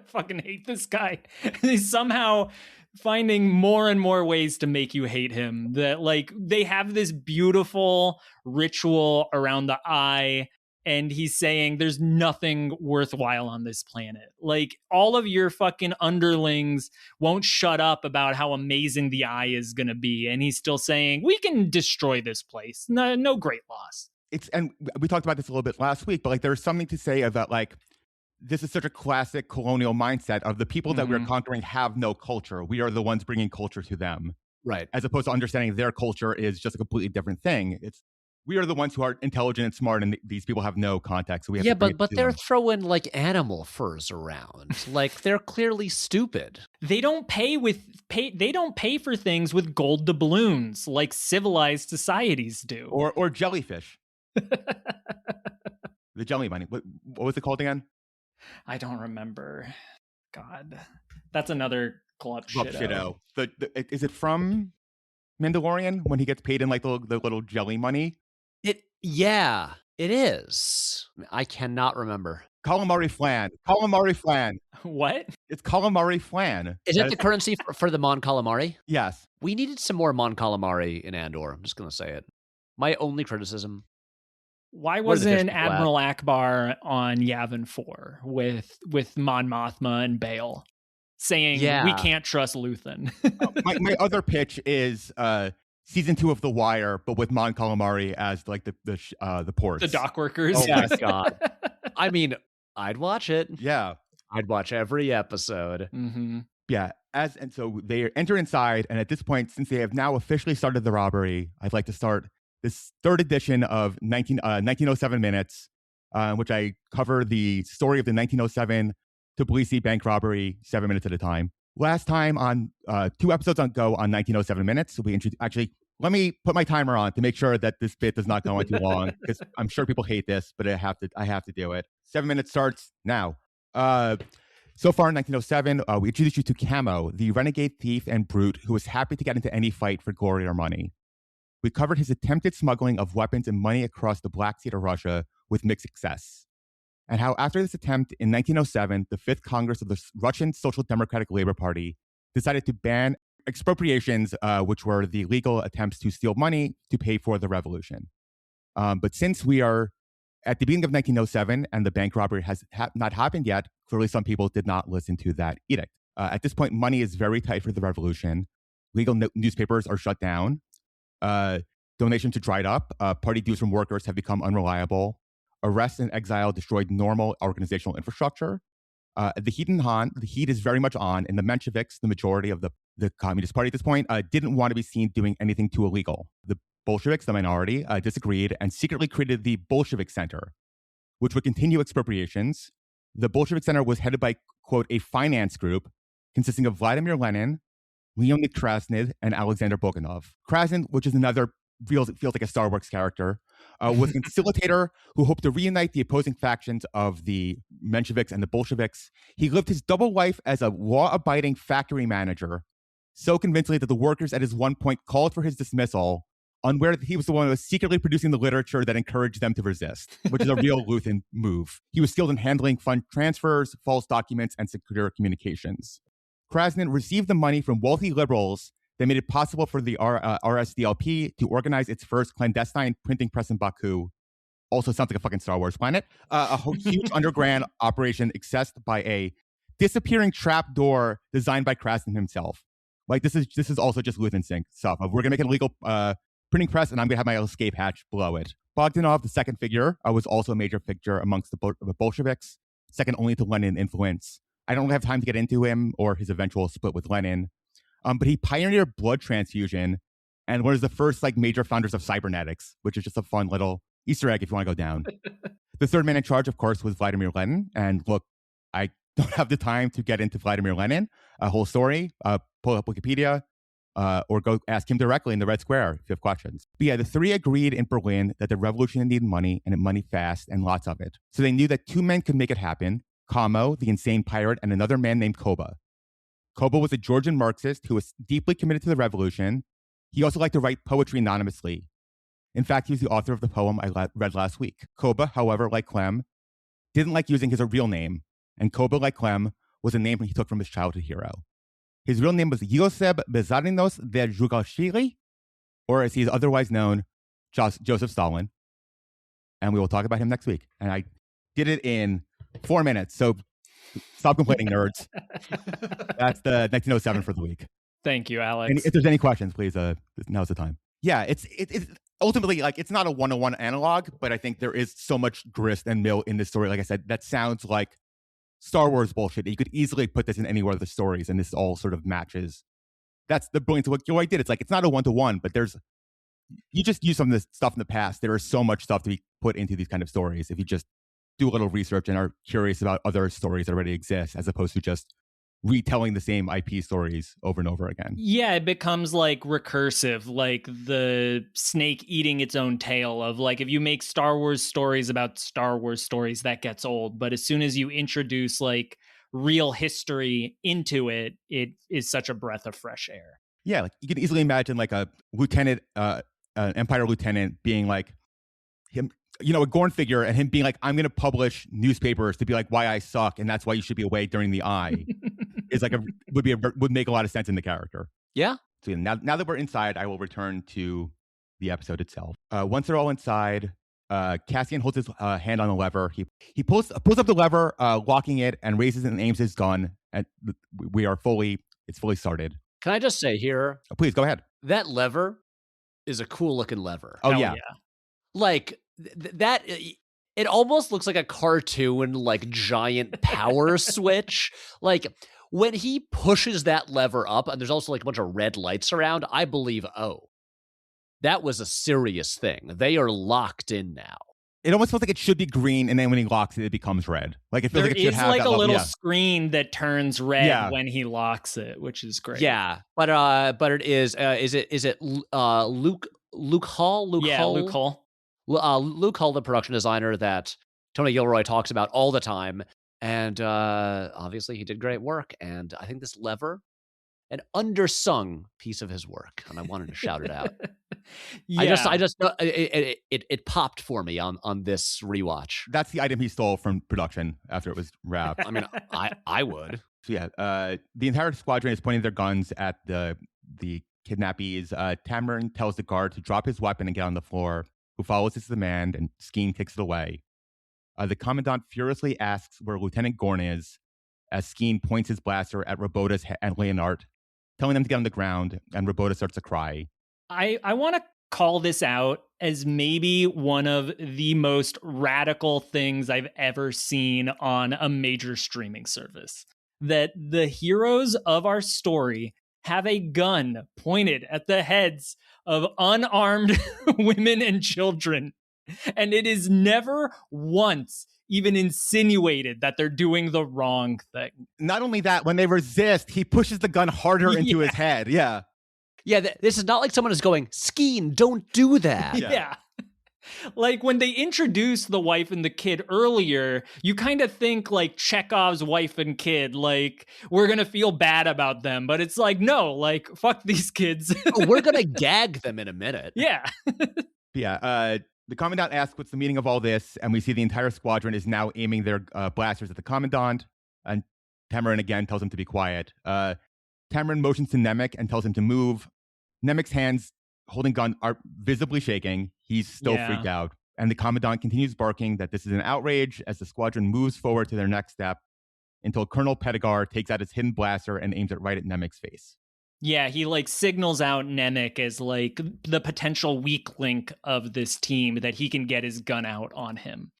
Fucking hate this guy. He's somehow finding more and more ways to make you hate him. That like they have this beautiful ritual around the eye, and he's saying there's nothing worthwhile on this planet. Like, all of your fucking underlings won't shut up about how amazing the eye is going to be. And he's still saying, we can destroy this place. No great loss. And we talked about this a little bit last week, but like there's something to say about like, this is such a classic colonial mindset of the people that we're conquering have no culture. We are the ones bringing culture to them. Right. As opposed to understanding their culture is just a completely different thing. We are the ones who are intelligent and smart, and these people have no context. So we have but they're throwing like animal furs around. Like they're clearly stupid. They don't pay for things with gold doubloons like civilized societies do. Or jellyfish. The jelly money. What was it called again? I don't remember. God, that's another club shitto. Is it from Mandalorian when he gets paid in like the little jelly money? Yeah, it is. I cannot remember. Calamari flan. What? It's calamari flan. Is it the currency for the Mon Calamari? Yes. We needed some more Mon Calamari in Andor. I'm just going to say it. My only criticism. Why wasn't Admiral Akbar on Yavin 4 with Mon Mothma and Bail saying we can't trust Luthen? my other pitch is season 2 of The Wire, but with Mon Calamari as like the ports, the dock workers. Oh my god! I mean, I'd watch it. Yeah. I'd watch every episode. Mm-hmm. Yeah. And so they enter inside. And at this point, since they have now officially started the robbery, I'd like to start this third edition of 1907 Minutes, which I cover the story of the 1907 Tbilisi bank robbery 7 minutes at a time. Last time on 2 episodes ago on 1907 Minutes, we introduced, actually, let me put my timer on to make sure that this bit does not go on too long, because I'm sure people hate this, but I have to do it. 7 minutes starts now. So far in 1907, we introduced you to Camo, the renegade thief and brute who was happy to get into any fight for glory or money. We covered his attempted smuggling of weapons and money across the Black Sea to Russia with mixed success, and how after this attempt in 1907, the Fifth Congress of the Russian Social Democratic Labor Party decided to ban expropriations, which were the legal attempts to steal money to pay for the revolution. But since we are at the beginning of 1907 and the bank robbery has not happened yet, clearly some people did not listen to that edict. At this point, money is very tight for the revolution. Legal newspapers are shut down. Donations are dried up. Party dues from workers have become unreliable. Arrest and exile destroyed normal organizational infrastructure. The heat is very much on, and the Mensheviks, the majority of the Communist Party at this point, didn't want to be seen doing anything too illegal. The Bolsheviks, the minority, disagreed and secretly created the Bolshevik Center, which would continue expropriations. The Bolshevik Center was headed by, quote, a finance group consisting of Vladimir Lenin, Leonid Krasnov, and Alexander Bogdanov. Krasnov, which is another feels like a Star Wars character, was a conciliator who hoped to reunite the opposing factions of the Mensheviks and the Bolsheviks. He lived his double life as a law-abiding factory manager, so convincingly that the workers at his one point called for his dismissal, unaware that he was the one who was secretly producing the literature that encouraged them to resist, which is a real Luthen move. He was skilled in handling fund transfers, false documents, and secure communications. Krasnov received the money from wealthy liberals that made it possible for the RSDLP to organize its first clandestine printing press in Baku. Also sounds like a fucking Star Wars planet. A huge underground operation accessed by a disappearing trap door designed by Krasnov himself. Like, this is also just Luthen sync stuff. We're gonna make an illegal printing press, and I'm gonna have my escape hatch below it. Bogdanov, the second figure, was also a major figure amongst the Bolsheviks, second only to Lenin influence. I don't have time to get into him or his eventual split with Lenin. But he pioneered blood transfusion and was the first major founders of cybernetics, which is just a fun little Easter egg if you want to go down. The third man in charge, of course, was Vladimir Lenin. And look, I don't have the time to get into Vladimir Lenin, a whole story. Pull up Wikipedia or go ask him directly in the Red Square if you have questions. But yeah, the three agreed in Berlin that the revolution needed money and money fast and lots of it. So they knew that 2 men could make it happen: Kamo, the insane pirate, and another man named Koba. Koba was a Georgian Marxist who was deeply committed to the revolution. He also liked to write poetry anonymously. In fact, he was the author of the poem I read last week. Koba, however, like Clem, didn't like using his real name, and Koba, like Clem, was a name he took from his childhood hero. His real name was Yosef Bezarinos de Zhugashvili, or as he's otherwise known, Joseph Stalin. And we will talk about him next week. And I did it in 4 minutes, so stop complaining, nerds. That's the 1907 for the week. Thank you, Alex. And if there's any questions, please, now's the time. Yeah, it's ultimately, it's not a one-on-one analog, but I think there is so much grist and mill in this story. Like I said, that sounds like Star Wars bullshit. You could easily put this in any one of the stories, and this all sort of matches. That's the brilliance of what Gilroy did. It's not a one-to-one, but you just use some of this stuff in the past. There is so much stuff to be put into these kind of stories if you just do a little research and are curious about other stories that already exist, as opposed to just retelling the same IP stories over and over again. Yeah, it becomes recursive, like the snake eating its own tail of if you make Star Wars stories about Star Wars stories, that gets old. But as soon as you introduce real history into it, it is such a breath of fresh air. Yeah, you can easily imagine a lieutenant, an Empire lieutenant being him, a Gorn figure, and him being I'm going to publish newspapers to be why I suck, and that's why you should be away during the eye. Is would make a lot of sense in the character. Yeah. So now that we're inside, I will return to the episode itself. Once they're all inside, Cassian holds his hand on the lever. He pulls up the lever, locking it, and raises and aims his gun. And it's fully started. Can I just say here? Oh, please go ahead. That lever is a cool looking lever. Oh yeah. That It almost looks like a cartoon, like giant power switch. Like when he pushes that lever up and there's also like a bunch of red lights around, I believe, oh, that was a serious thing. They are locked in now. It almost feels like it should be green, and then when he locks it, it becomes red. Like it feels there like it should is have like that a little yeah. screen that turns red when he locks it, which is great. Yeah, but it is it Luke Hall? Luke Hall? Luke Hall. Luke Hall, the production designer that Tony Gilroy talks about all the time, and obviously he did great work. And I think this lever, an undersung piece of his work, and I wanted to shout it out. I just it popped for me on this rewatch. That's the item he stole from production after it was wrapped. I mean, I would. So yeah, the entire squadron is pointing their guns at the kidnappees. Tamron tells the guard to drop his weapon and get on the floor, who follows his command, and Skeen kicks it away. The commandant furiously asks where Lieutenant Gorn is, as Skeen points his blaster at Robotus and Leonard, telling them to get on the ground, and Robota starts to cry. I want to call this out as maybe one of the most radical things I've ever seen on a major streaming service. That the heroes of our story have a gun pointed at the heads of unarmed women and children. And it is never once even insinuated that they're doing the wrong thing. Not only that, when they resist, he pushes the gun harder into his head. Yeah. Yeah, this is not like someone is going, Skeen, don't do that. Yeah. Like when they introduced the wife and the kid earlier, you kind of think like Chekhov's wife and kid, like we're going to feel bad about them. But it's like, no, like fuck these kids. We're going to gag them in a minute. Yeah. The commandant asks what's the meaning of all this, and we see the entire squadron is now aiming their blasters at the commandant, and Tamron again tells him to be quiet. Tamron motions to Nemec and tells him to move. Nemec's hands holding gun are visibly shaking. He's still freaked out, and the commandant continues barking that this is an outrage as the squadron moves forward to their next step until Colonel Pettigar takes out his hidden blaster and aims it right at Nemec's face. Yeah, he like signals out Nemec as like the potential weak link of this team, that he can get his gun out on him.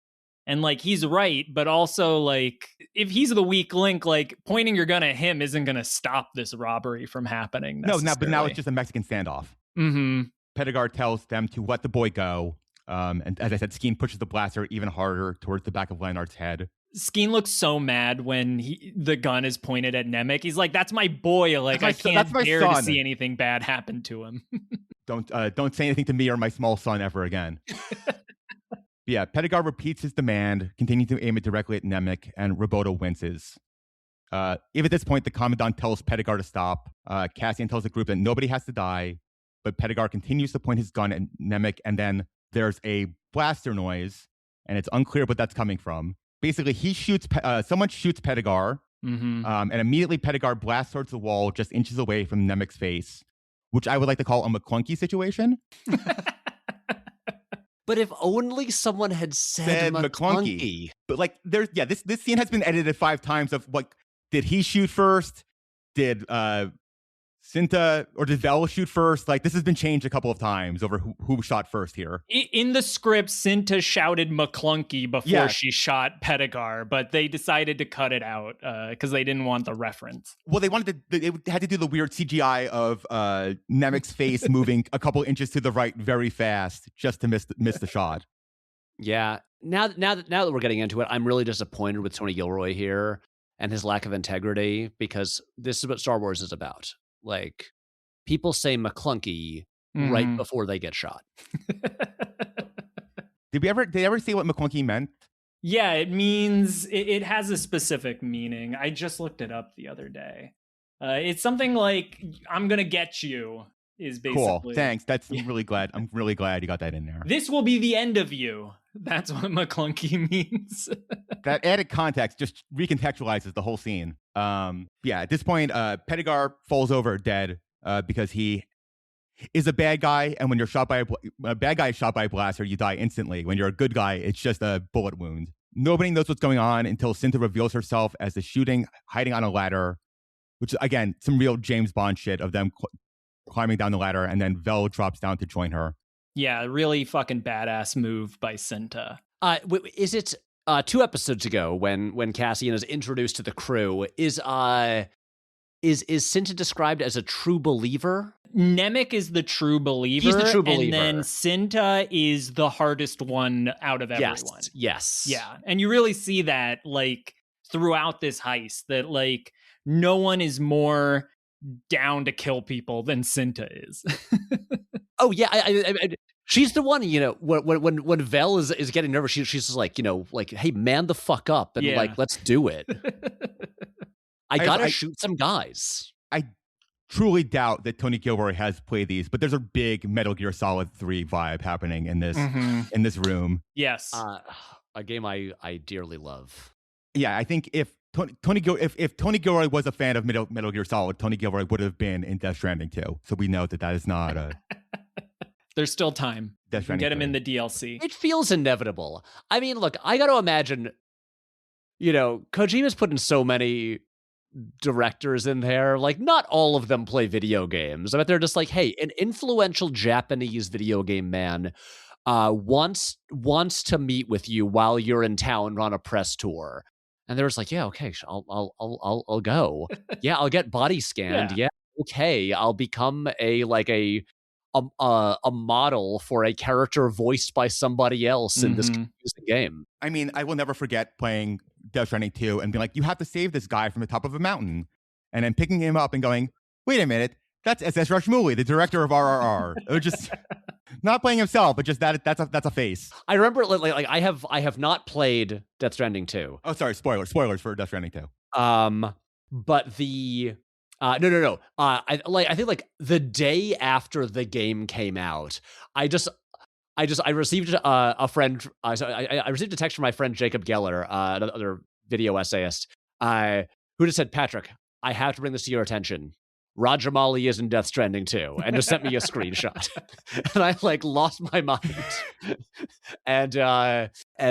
And like he's right, but also like if he's the weak link, like pointing your gun at him isn't going to stop this robbery from happening. No, but now it's just a Mexican standoff. Mm-hmm. Pettigar tells them to let the boy go. And as I said, Skeen pushes the blaster even harder towards the back of Leonard's head. Skeen looks so mad when the gun is pointed at Nemec. He's like, "That's my boy. Like I can't bear to see anything bad happen to him." Don't say anything to me or my small son ever again. Yeah, Pettigar repeats his demand, continuing to aim it directly at Nemec, and Robota winces. Even at this point, the commandant tells Pettigar to stop. Cassian tells the group that nobody has to die, but Pettigar continues to point his gun at Nemec, and then there's a blaster noise, and it's unclear what that's coming from. Basically, someone shoots Pettigar, and immediately Pettigar blasts towards the wall just inches away from Nemec's face, which I would like to call a McClunky situation. But if only someone had said McClunky. But like, this scene has been edited 5 times of like, did he shoot first? Did Cinta or did Vel shoot first? Like, this has been changed a couple of times over who shot first here. In the script, Cinta shouted McClunky before she shot Pettigar, but they decided to cut it out because they didn't want the reference. Well, they had to do the weird CGI of Nemec's face moving a couple inches to the right very fast just to miss the shot. Yeah. Now that we're getting into it, I'm really disappointed with Tony Gilroy here and his lack of integrity, because this is what Star Wars is about. Like, people say McClunky right before they get shot. Did they ever say what McClunky meant? Yeah, it means it has a specific meaning. I just looked it up the other day. It's something like "I'm gonna get you" is basically. Cool. Thanks. I'm really glad you got that in there. This will be the end of you. That's what McClunky means. That added context just recontextualizes the whole scene. At this point, Pettigar falls over dead because he is a bad guy, and when you're shot by a bad guy is shot by a blaster, you die instantly. When you're a good guy, it's just a bullet wound. Nobody knows what's going on until Cinta reveals herself as the shooting, hiding on a ladder, which is, again, some real James Bond shit of them climbing down the ladder, and then Vel drops down to join her. Yeah, really fucking badass move by Cinta. Is it 2 episodes ago when Cassian is introduced to the crew? Is Cinta described as a true believer? Nemec is the true believer. He's the true believer. And then Cinta is the hardest one out of everyone. Yes. Yeah. And you really see that like throughout this heist, that like no one is more down to kill people than Cinta is. Oh yeah, I she's the one, you know, when Vel is getting nervous, she's just like, you know, like, hey, man the fuck up and like, let's do it. I gotta shoot some guys. I truly doubt that Tony Gilroy has played these, but there's a big Metal Gear Solid 3 vibe happening in this in this room. Yes, a game I dearly love. Yeah, I think if Tony Gilroy was a fan of Metal Gear Solid, Tony Gilroy would have been in Death Stranding 2. So we know that is not a. There's still time. You can get him in the DLC. It feels inevitable. I mean, look, I got to imagine, you know, Kojima's put in so many directors in there. Like, not all of them play video games. I bet they're just like, hey, an influential Japanese video game man wants to meet with you while you're in town on a press tour. And they're just like, yeah, okay, I'll go. Yeah, I'll get body scanned. Yeah, okay, I'll become a model for a character voiced by somebody else in this confusing game. I mean, I will never forget playing Death Stranding 2 and being like, you have to save this guy from the top of a mountain. And then picking him up and going, wait a minute, that's SS Rashmouli, the director of RRR. Or just not playing himself, but just that's a face. I remember like I have not played Death Stranding 2. Oh, sorry, spoilers for Death Stranding 2. But the no. I think like the day after the game came out, I received a friend. I received a text from my friend Jacob Geller, another video essayist, who just said, "Patrick, I have to bring this to your attention. Rajamali is in Death Stranding 2," and just sent me a screenshot, and I like lost my mind. and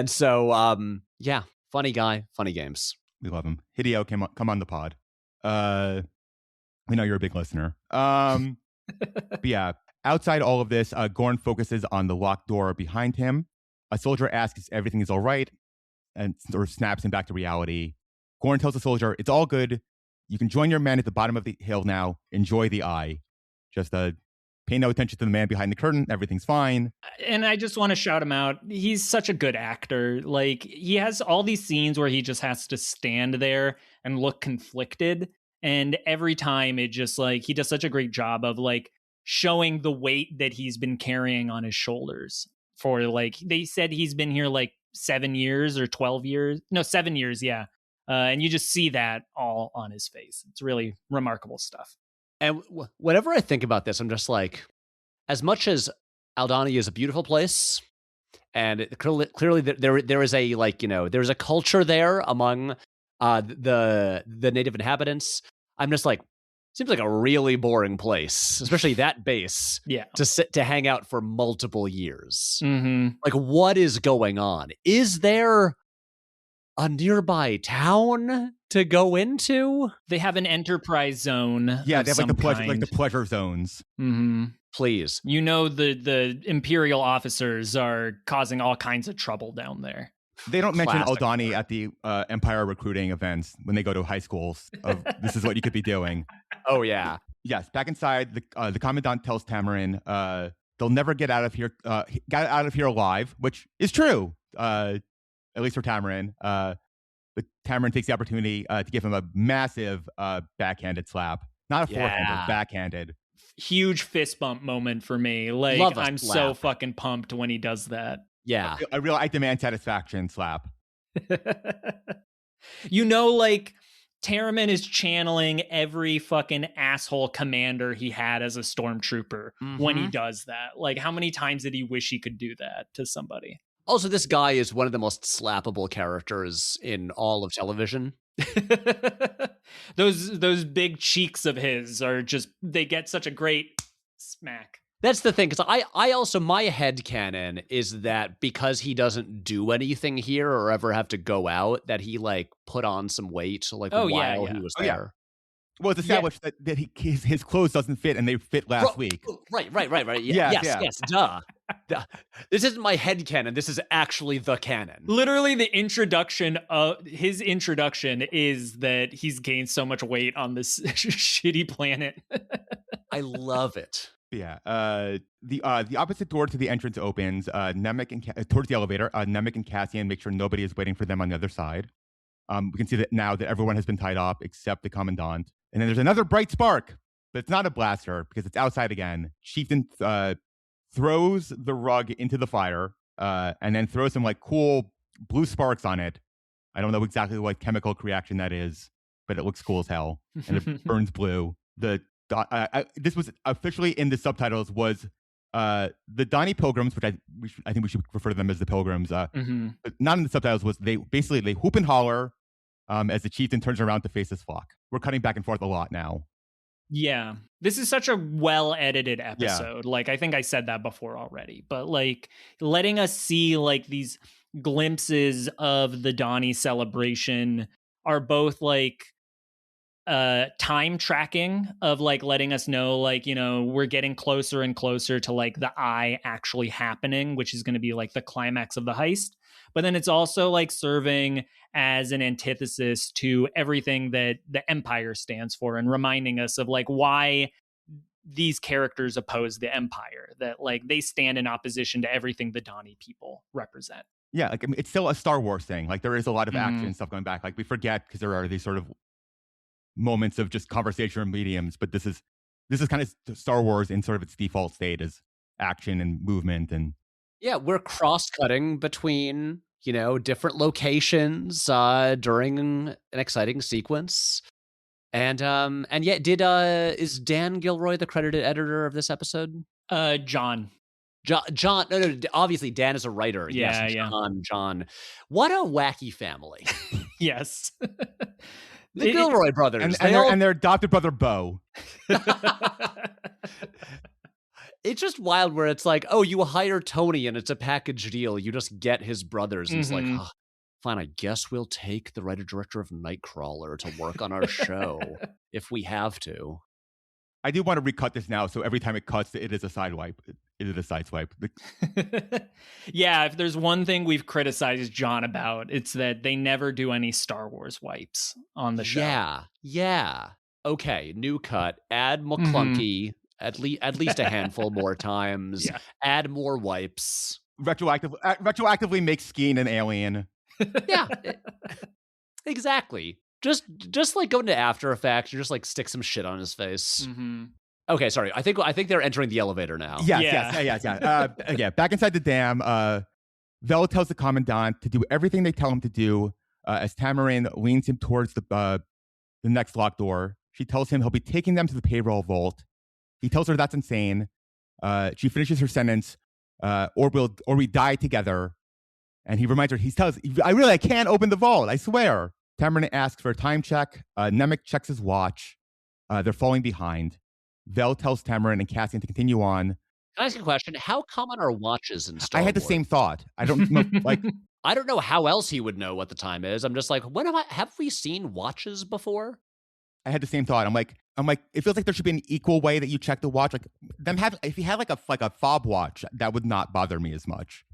so yeah, funny guy, funny games. We love him. Hideo, come on the pod. We know you're a big listener. But yeah, outside all of this, Gorn focuses on the locked door behind him. A soldier asks if everything is all right and sort of snaps him back to reality. Gorn tells the soldier, it's all good. You can join your men at the bottom of the hill now. Enjoy the eye. Just pay no attention to the man behind the curtain. Everything's fine. And I just want to shout him out. He's such a good actor. Like, he has all these scenes where he just has to stand there and look conflicted. And every time it just like, he does such a great job of like showing the weight that he's been carrying on his shoulders for like, they said he's been here like 7 years or 12 years. No, 7 years. Yeah. And you just see that all on his face. It's really remarkable stuff. And whenever I think about this, I'm just like, as much as Aldhani is a beautiful place, and clearly there is a like, you know, there's a culture there among the native inhabitants. I'm just like, seems like a really boring place, especially that base. Yeah, to hang out for multiple years. Like, what is going on? Is there a nearby town to go into? They have an enterprise zone. Yeah, they have like the pleasure zones. Please, you know, the Imperial officers are causing all kinds of trouble down there. They don't mention Aldhani at the Empire recruiting events when they go to high schools. This is what you could be doing. Oh yeah. Yes. Back inside, the commandant tells Tamarin they'll never get out of here alive, which is true. At least for Tamarin. But Tamarin takes the opportunity to give him a massive backhanded slap. Not a forehanded, backhanded. Huge fist bump moment for me. Like, I'm so fucking pumped when he does that. Yeah. A real I demand satisfaction slap. You know, like, Taramin is channeling every fucking asshole commander he had as a stormtrooper when he does that. Like, how many times did he wish he could do that to somebody? Also, this guy is one of the most slappable characters in all of television. Those big cheeks of his are just, they get such a great smack. That's the thing, because I also, my headcanon is that because he doesn't do anything here or ever have to go out, that he like put on some weight like while he was there. Yeah. Well, it's established that his clothes doesn't fit and they fit last week. Right. Yes, duh. This isn't my head canon. This is actually the canon. Literally, the introduction of his introduction is that he's gained so much weight on this shitty planet. I love it. Yeah. The opposite door to the entrance opens. Nemec and towards the elevator. Nemec and Cassian make sure nobody is waiting for them on the other side. We can see that now that everyone has been tied up except the commandant. And then there's another bright spark, but it's not a blaster because it's outside again. Chieftain throws the rug into the fire and then throws some like cool blue sparks on it. I don't know exactly what chemical reaction that is, but it looks cool as hell. And it burns blue. This was officially in the subtitles was the Donny Pilgrims, which I think we should refer to them as the Pilgrims. But not in the subtitles was they whoop and holler as the chieftain turns around to face his flock. We're cutting back and forth a lot now. Yeah. This is such a well-edited episode. Yeah. Like, I think I said that before already. But, like, letting us see, like, these glimpses of the Donny celebration are both, like, time tracking of, like, letting us know, like, you know, we're getting closer and closer to, like, the eye actually happening, which is going to be, like, the climax of the heist. But then it's also, like, serving as an antithesis to everything that the Empire stands for and reminding us of, like, why these characters oppose the Empire, that, like, they stand in opposition to everything the Donny people represent. Yeah, like, I mean, it's still a Star Wars thing. Like, there is a lot of action and stuff going back. Like, we forget because there are these sort of moments of just conversation or mediums, but this is kind of Star Wars in sort of its default state as action and movement. And yeah, we're cross-cutting between, you know, different locations during an exciting sequence. And yet, is Dan Gilroy the credited editor of this episode? John. No, obviously Dan is a writer. Yeah, yes, John. What a wacky family. Yes. The Gilroy brothers. And their adopted brother, Bo. It's just wild where it's like, oh, you hire Tony and it's a package deal. You just get his brothers. And it's like, oh, fine, I guess we'll take the writer-director of Nightcrawler to work on our show if we have to. I do want to recut this now, so every time it cuts, it is a side wipe. It is a side swipe. Yeah, if there's one thing we've criticized John about, it's that they never do any Star Wars wipes on the show. Yeah. Okay, new cut. Add McClunky at least a handful more times. Yeah. Add more wipes. Retroactively make Skeen an alien. Yeah, exactly. Just like go into After Effects, you just like stick some shit on his face. Okay, sorry. I think they're entering the elevator now. Yes. Yeah. Back inside the dam, Vel tells the commandant to do everything they tell him to do. As Tamarin leans him towards the next locked door, she tells him he'll be taking them to the payroll vault. He tells her that's insane. She finishes her sentence, or we die together. And he reminds her, I can't open the vault, I swear. Tamarin asks for a time check. Nemec checks his watch. They're falling behind. Vel tells Tamarin and Cassian to continue on. Can I ask a question? How common are watches in Star Wars? I had the same thought. I don't know, like... I don't know how else he would know what the time is. I'm just like, have we seen watches before? I had the same thought. I'm like, it feels like there should be an equal way that you check the watch. Like, if you had like a fob watch, that would not bother me as much.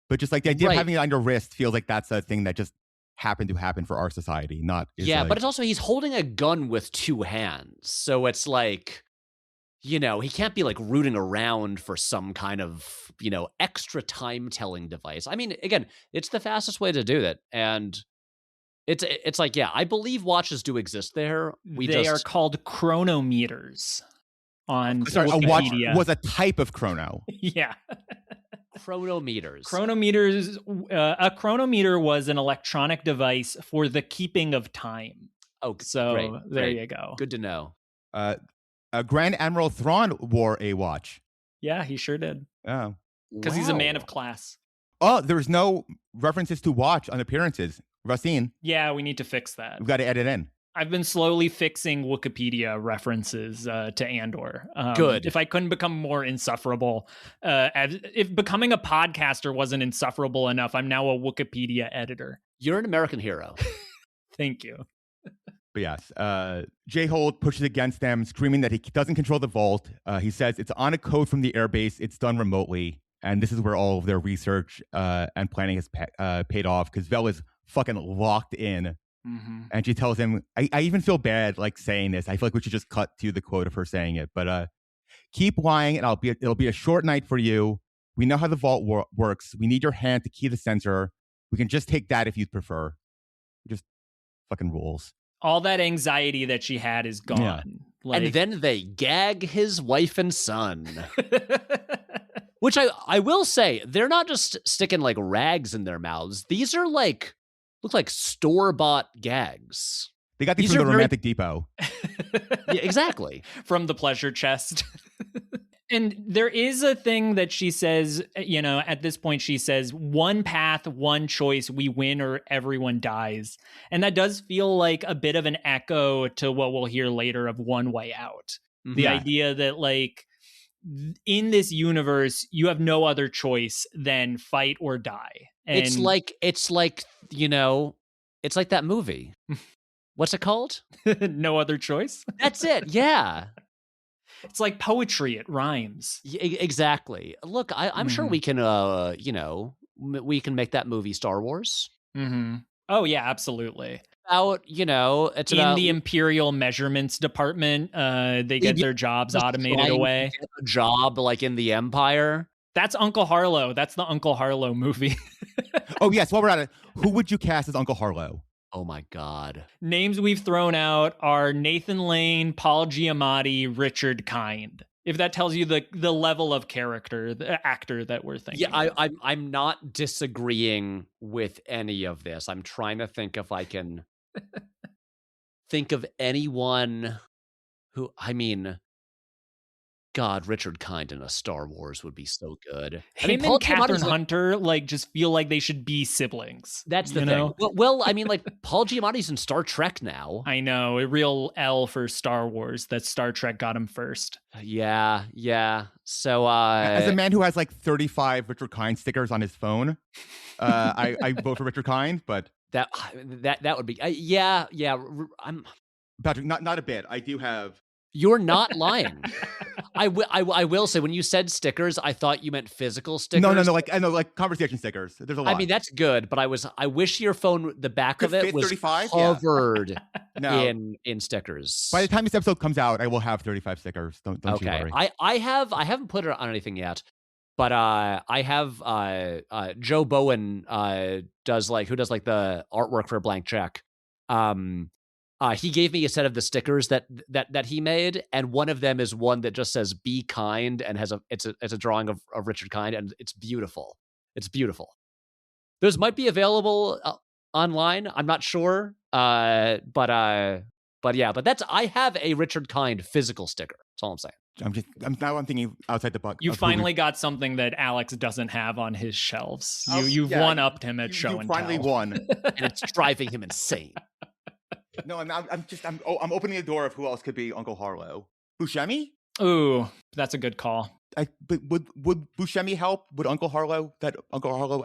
But just like the idea of having it on your wrist feels like that's a thing that just happened to happen for our society. But it's also he's holding a gun with two hands, so it's like, you know, he can't be like rooting around for some kind of, you know, extra time telling device. I mean, again, it's the fastest way to do that, and it's like, yeah, I believe watches do exist there. They are called chronometers on Wikipedia. A watch was a type of chrono. Yeah. Chronometers. A chronometer was an electronic device for the keeping of time. Oh, so there you go. Good to know. Grand Admiral Thrawn wore a watch. Yeah, he sure did. Oh, because he's a man of class. Oh, there's no references to watch on appearances. Rusteen. Yeah, we need to fix that. We've got to edit in. I've been slowly fixing Wikipedia references to Andor. Good. If I couldn't become more insufferable, if becoming a podcaster wasn't insufferable enough, I'm now a Wikipedia editor. You're an American hero. Thank you. But yes, J-Hold pushes against them, screaming that he doesn't control the vault. He says it's on a code from the airbase. It's done remotely. And this is where all of their research and planning has paid off, because Vel is fucking locked in. Mm-hmm. And she tells him, I even feel bad like saying this. I feel like we should just cut to the quote of her saying it. But keep lying and it'll be a short night for you. We know how the vault works. We need your hand to key the sensor. We can just take that if you'd prefer. Just fucking rules. All that anxiety that she had is gone. Yeah. And then they gag his wife and son. Which I will say, they're not just sticking like rags in their mouths. These are like, look like store-bought gags. They got these from the Romantic Depot. Yeah, exactly. From the pleasure chest. And there is a thing that she says, at this point she says, one path, one choice, we win or everyone dies. And that does feel like a bit of an echo to what we'll hear later of One Way Out. Mm-hmm. The idea that like in this universe, you have no other choice than fight or die. And it's like it's like that movie. What's it called? No Other Choice? That's it. Yeah. It's like poetry. It rhymes. Yeah, exactly. Look, I'm sure we can, we can make that movie Star Wars. Mm-hmm. Oh, yeah, absolutely. It's in the Imperial Measurements Department. They get their jobs automated away. A job like in the Empire. That's Uncle Harlow. That's the Uncle Harlow movie. Oh, yes. While we're at it, who would you cast as Uncle Harlow? Oh my God. Names we've thrown out are Nathan Lane, Paul Giamatti, Richard Kind. If that tells you the level of character, the actor that we're thinking. Yeah, I'm not disagreeing with any of this. I'm trying to think if I can think of anyone who, God, Richard Kind in a Star Wars would be so good. Him and Catherine Hunter just feel like they should be siblings. That's the thing. Well, Paul Giamatti's in Star Trek now. I know, a real L for Star Wars. That Star Trek got him first. Yeah. So, as a man who has like 35 Richard Kind stickers on his phone, I vote for Richard Kind. But that would be yeah. I'm Patrick. Not a bit. I do have. You're not lying. I will say, when you said stickers, I thought you meant physical stickers. No. Like conversation stickers. There's a lot. That's good, but I wish your phone, the back of it was 35? covered in stickers. By the time this episode comes out, I will have 35 stickers. Don't you worry. I haven't put it on anything yet, but I have Joe Bowen who does the artwork for Blank Check. He gave me a set of the stickers that he made, and one of them is one that just says "Be kind" and it's a drawing of Richard Kind, and it's beautiful. It's beautiful. Those might be available online. I'm not sure, but that's. I have a Richard Kind physical sticker. That's all I'm saying. I'm thinking outside the box. You finally got something that Alex doesn't have on his shelves. You've one-upped him at show and tell. You finally won, and it's driving him insane. No, I'm opening the door of who else could be Uncle Harlow. Buscemi? Ooh, that's a good call. But would Buscemi help? Would Uncle Harlow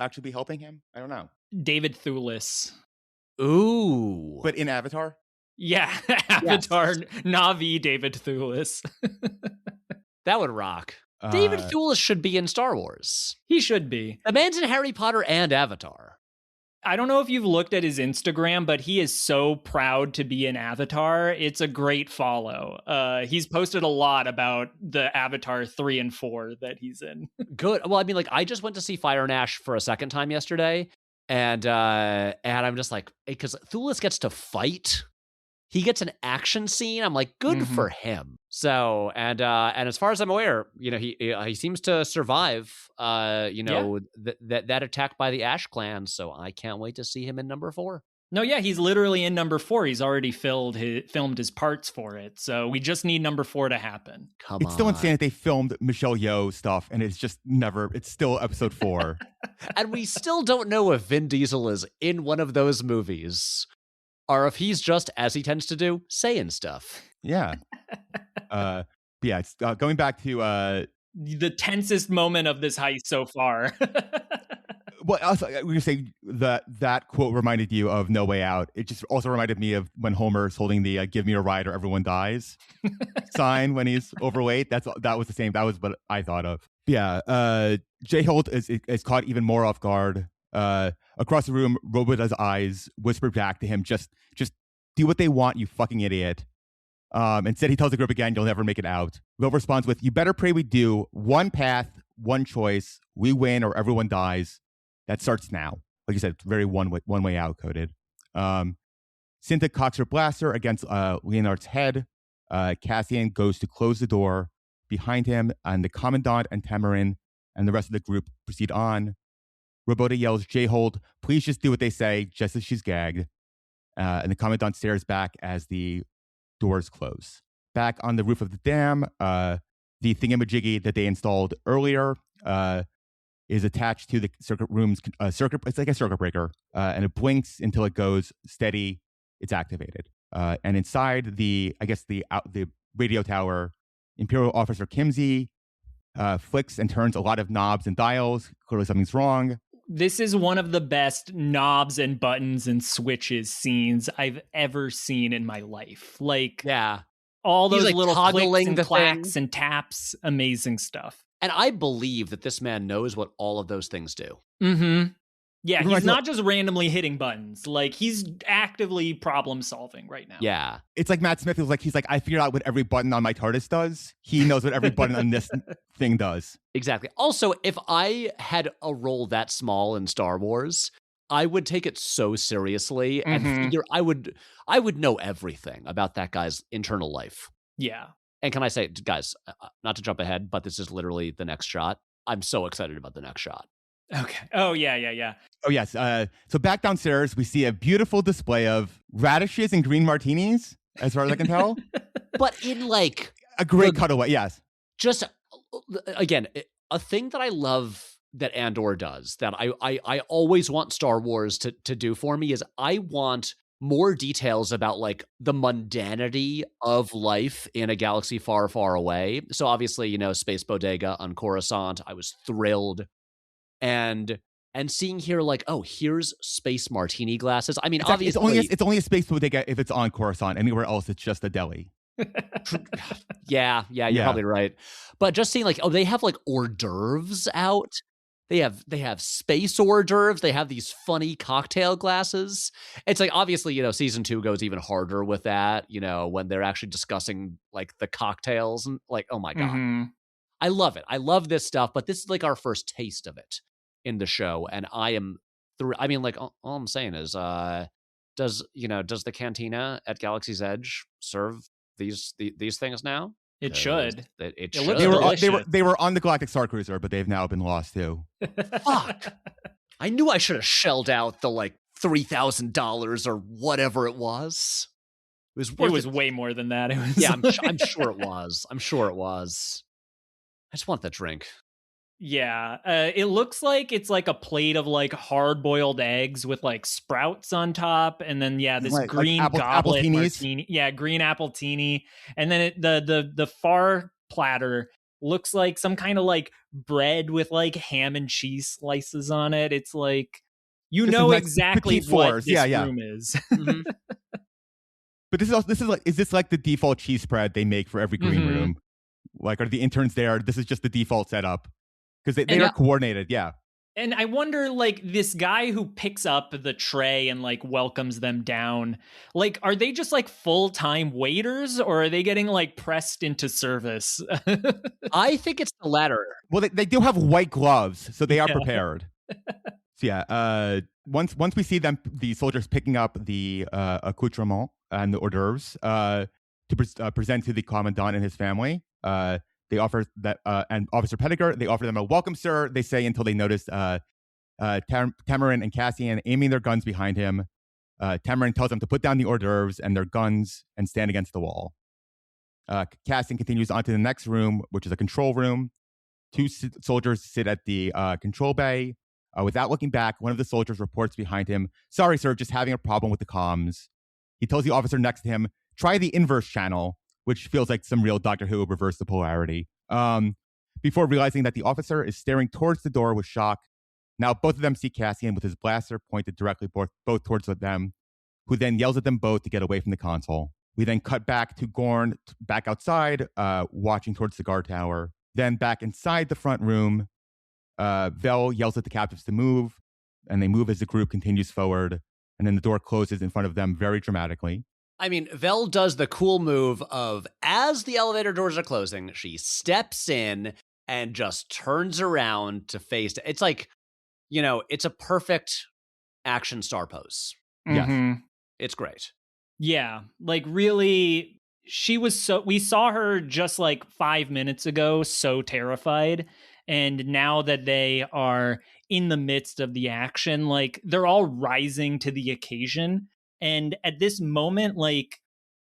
actually be helping him? I don't know. David Thewlis. Ooh. But in Avatar? Yeah, Avatar, yes. Na'vi David Thewlis. That would rock. David Thewlis should be in Star Wars. He should be. The man's in Harry Potter and Avatar. I don't know if you've looked at his Instagram, but he is so proud to be an Avatar. It's a great follow. He's posted a lot about the Avatar 3 and 4 that he's in. Good. Well, I just went to see Fire and Ash for a second time yesterday, and I'm just like, because Thewlis gets to fight. He gets an action scene. I'm like, good for him. So, and as far as I'm aware, he seems to survive, that attack by the Ash clan. So I can't wait to see him in number 4. No, yeah, he's literally in number 4. He's already filmed his parts for it. So we just need number 4 to happen. It's still insane that they filmed Michelle Yeoh stuff, and it's still episode 4. And we still don't know if Vin Diesel is in one of those movies, or if he's just, as he tends to do, saying stuff. Yeah. It's going back to the tensest moment of this heist so far. Well, also, we say that quote reminded you of No Way Out. It just also reminded me of when Homer's holding the "Give me a ride or everyone dies" sign when he's overweight. That was the same. That was what I thought of. Yeah. J-Holt is caught even more off guard. Across the room, Robota's eyes whisper back to him, just do what they want, you fucking idiot. Instead, he tells the group again, you'll never make it out. Robo responds with, you better pray we do. One path, one choice. We win or everyone dies. That starts now. Like you said, it's very one way out coded. Cinta cocks her blaster against Leonard's head. Cassian goes to close the door behind him, and the Commandant and Tamarin and the rest of the group proceed on. Robota yells, J-Hold, please just do what they say, just as she's gagged. And the Commandant stares back as the doors close. Back on the roof of the dam, the thingamajiggy that they installed earlier is attached to the circuit room's circuit. It's like a circuit breaker, and it blinks until it goes steady. It's activated, and inside the radio tower, Imperial Officer Kimsey flicks and turns a lot of knobs and dials. Clearly, something's wrong. This is one of the best knobs and buttons and switches scenes I've ever seen in my life. Like, yeah, all those like little clicks and clacks and taps, amazing stuff. And I believe that this man knows what all of those things do. Mm-hmm. Yeah, he's not just randomly hitting buttons. Like, he's actively problem solving right now. Yeah. It's like Matt Smith he's like, I figured out what every button on my TARDIS does. He knows what every button on this thing does. Exactly. Also, if I had a role that small in Star Wars, I would take it so seriously and figure I would know everything about that guy's internal life. Yeah. And can I say, guys, not to jump ahead, but this is literally the next shot. I'm so excited about the next shot. Okay. Oh, yeah. Oh, yes. So back downstairs, we see a beautiful display of radishes and green martinis, as far as I can tell. But in like... a great cutaway, yes. Just, again, a thing that I love that Andor does, that I always want Star Wars to do for me, is I want more details about like the mundanity of life in a galaxy far, far away. So obviously, Space Bodega on Coruscant, I was thrilled. And seeing here, like, oh, here's space martini glasses. I mean, obviously, it's only a space bodega if it's on Coruscant. Anywhere else, it's just a deli. Yeah, you're probably right. But just seeing, like, oh, they have like hors d'oeuvres out. They have space hors d'oeuvres. They have these funny cocktail glasses. It's like, obviously, season 2 goes even harder with that. When they're actually discussing like the cocktails and like, oh my god. Mm-hmm. I love it. I love this stuff, but this is like our first taste of it in the show, and I am I mean, like, all I'm saying is, does the cantina at Galaxy's Edge serve these things now? It should. It should. They were on the Galactic Star Cruiser, but they've now been lost too. Fuck! I knew I should have shelled out the like $3,000 or whatever it was. It was way more than that. It was. Yeah, I'm sure it was. I'm sure it was. I just want that drink. Yeah, it looks like it's like a plate of like hard-boiled eggs with like sprouts on top, and then this green goblet martini. Yeah, green appletini, and then the far platter looks like some kind of like bread with like ham and cheese slices on it. It's like exactly what this room is. Mm-hmm. But is this like the default cheese spread they make for every green room? Like, are the interns there? This is just the default setup. Because they are coordinated, yeah. And I wonder, like, this guy who picks up the tray and, like, welcomes them down, like, are they just, like, full-time waiters, or are they getting, like, pressed into service? I think it's the latter. Well, they do have white gloves, so they are prepared. So, yeah, once we see the soldiers picking up the accoutrement and the hors d'oeuvres to present to the Commandant and his family, they offer that, and Officer Pettiger, they offer them a welcome, sir, they say, until they notice Tamarin and Cassian aiming their guns behind him. Tamarin tells them to put down the hors d'oeuvres and their guns and stand against the wall. Cassian continues on to the next room, which is a control room. 2 soldiers sit at the control bay. Without looking back, one of the soldiers reports behind him, sorry, sir, just having a problem with the comms. He tells the officer next to him, try the inverse channel, which feels like some real Doctor Who reverse the polarity. Before realizing that the officer is staring towards the door with shock, Now both of them see Cassian with his blaster pointed directly both towards them, who then yells at them both to get away from the console. We then cut back to Gorn back outside, watching towards the guard tower. Then back inside the front room, Vel yells at the captives to move, and they move as the group continues forward. And then the door closes in front of them very dramatically. I mean, Vel does the cool move of, as the elevator doors are closing, she steps in and just turns around to face it. It's like, it's a perfect action star pose. Mm-hmm. Yes. It's great. Yeah, like really, we saw her just like 5 minutes ago, so terrified. And now that they are in the midst of the action, like they're all rising to the occasion. And at this moment, like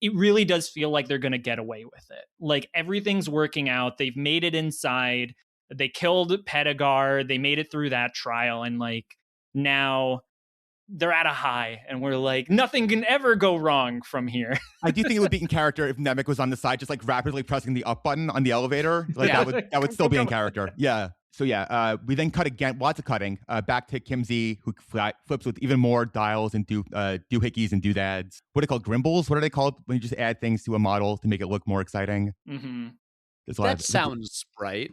it really does feel like they're going to get away with it. Like everything's working out. They've made it inside. They killed Pedigar. They made it through that trial. And like now they're at a high, and we're like, nothing can ever go wrong from here. I do think it would be in character if Nemec was on the side, just like rapidly pressing the up button on the elevator. Like that would still be in character. Yeah. So yeah, we then cut again, lots of cutting, back to Kimsey, who flips with even more dials and doohickeys and doodads. What are they called? Grimbles? What are they called when you just add things to a model to make it look more exciting? Mm-hmm. That sounds right.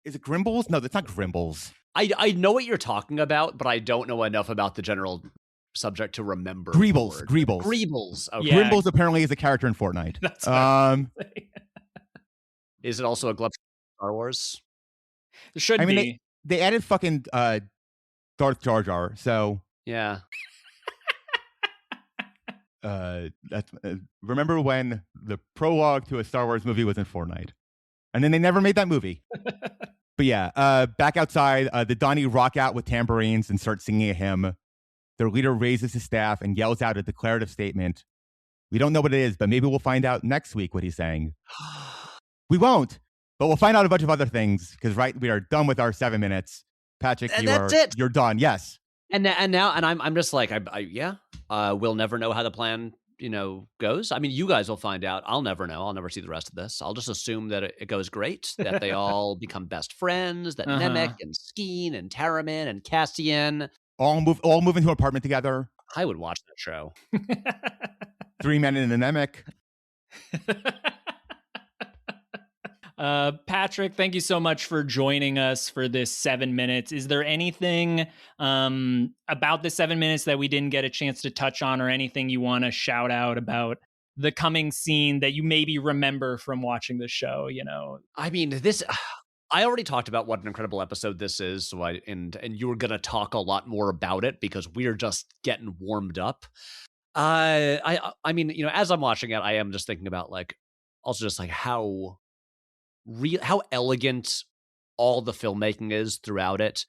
Is it Grimbles? No, that's not Grimbles. I know what you're talking about, but I don't know enough about the general subject to remember. Greebles. Okay. Yeah. Grimbles apparently is a character in Fortnite. That's Is it also a glove Star Wars? It should be. They added fucking Darth Jar Jar, so yeah. Remember when the prologue to a Star Wars movie was in Fortnite, and then they never made that movie. But yeah, back outside, the Donnie rock out with tambourines and start singing a hymn. Their leader raises his staff and yells out a declarative statement. We don't know what it is, but maybe we'll find out next week what he's saying. We won't, but we'll find out a bunch of other things because we are done with our 7 minutes. Patrick, you're done. Yes. And I'm just like, we'll never know how the plan, goes. I mean, you guys will find out. I'll never know. I'll never see the rest of this. I'll just assume that it goes great, that they all become best friends, that Nemec and Skeen and Taramin and Cassian all move into an apartment together. I would watch that show. 3 men in an Nemec. Patrick, thank you so much for joining us for this 7 minutes. Is there anything about the 7 minutes that we didn't get a chance to touch on, or anything you want to shout out about the coming scene that you maybe remember from watching the show? I mean, I already talked about what an incredible episode this is, so and you were gonna talk a lot more about it because we're just getting warmed up. I mean, as I'm watching it, I am just thinking about how elegant all the filmmaking is throughout it.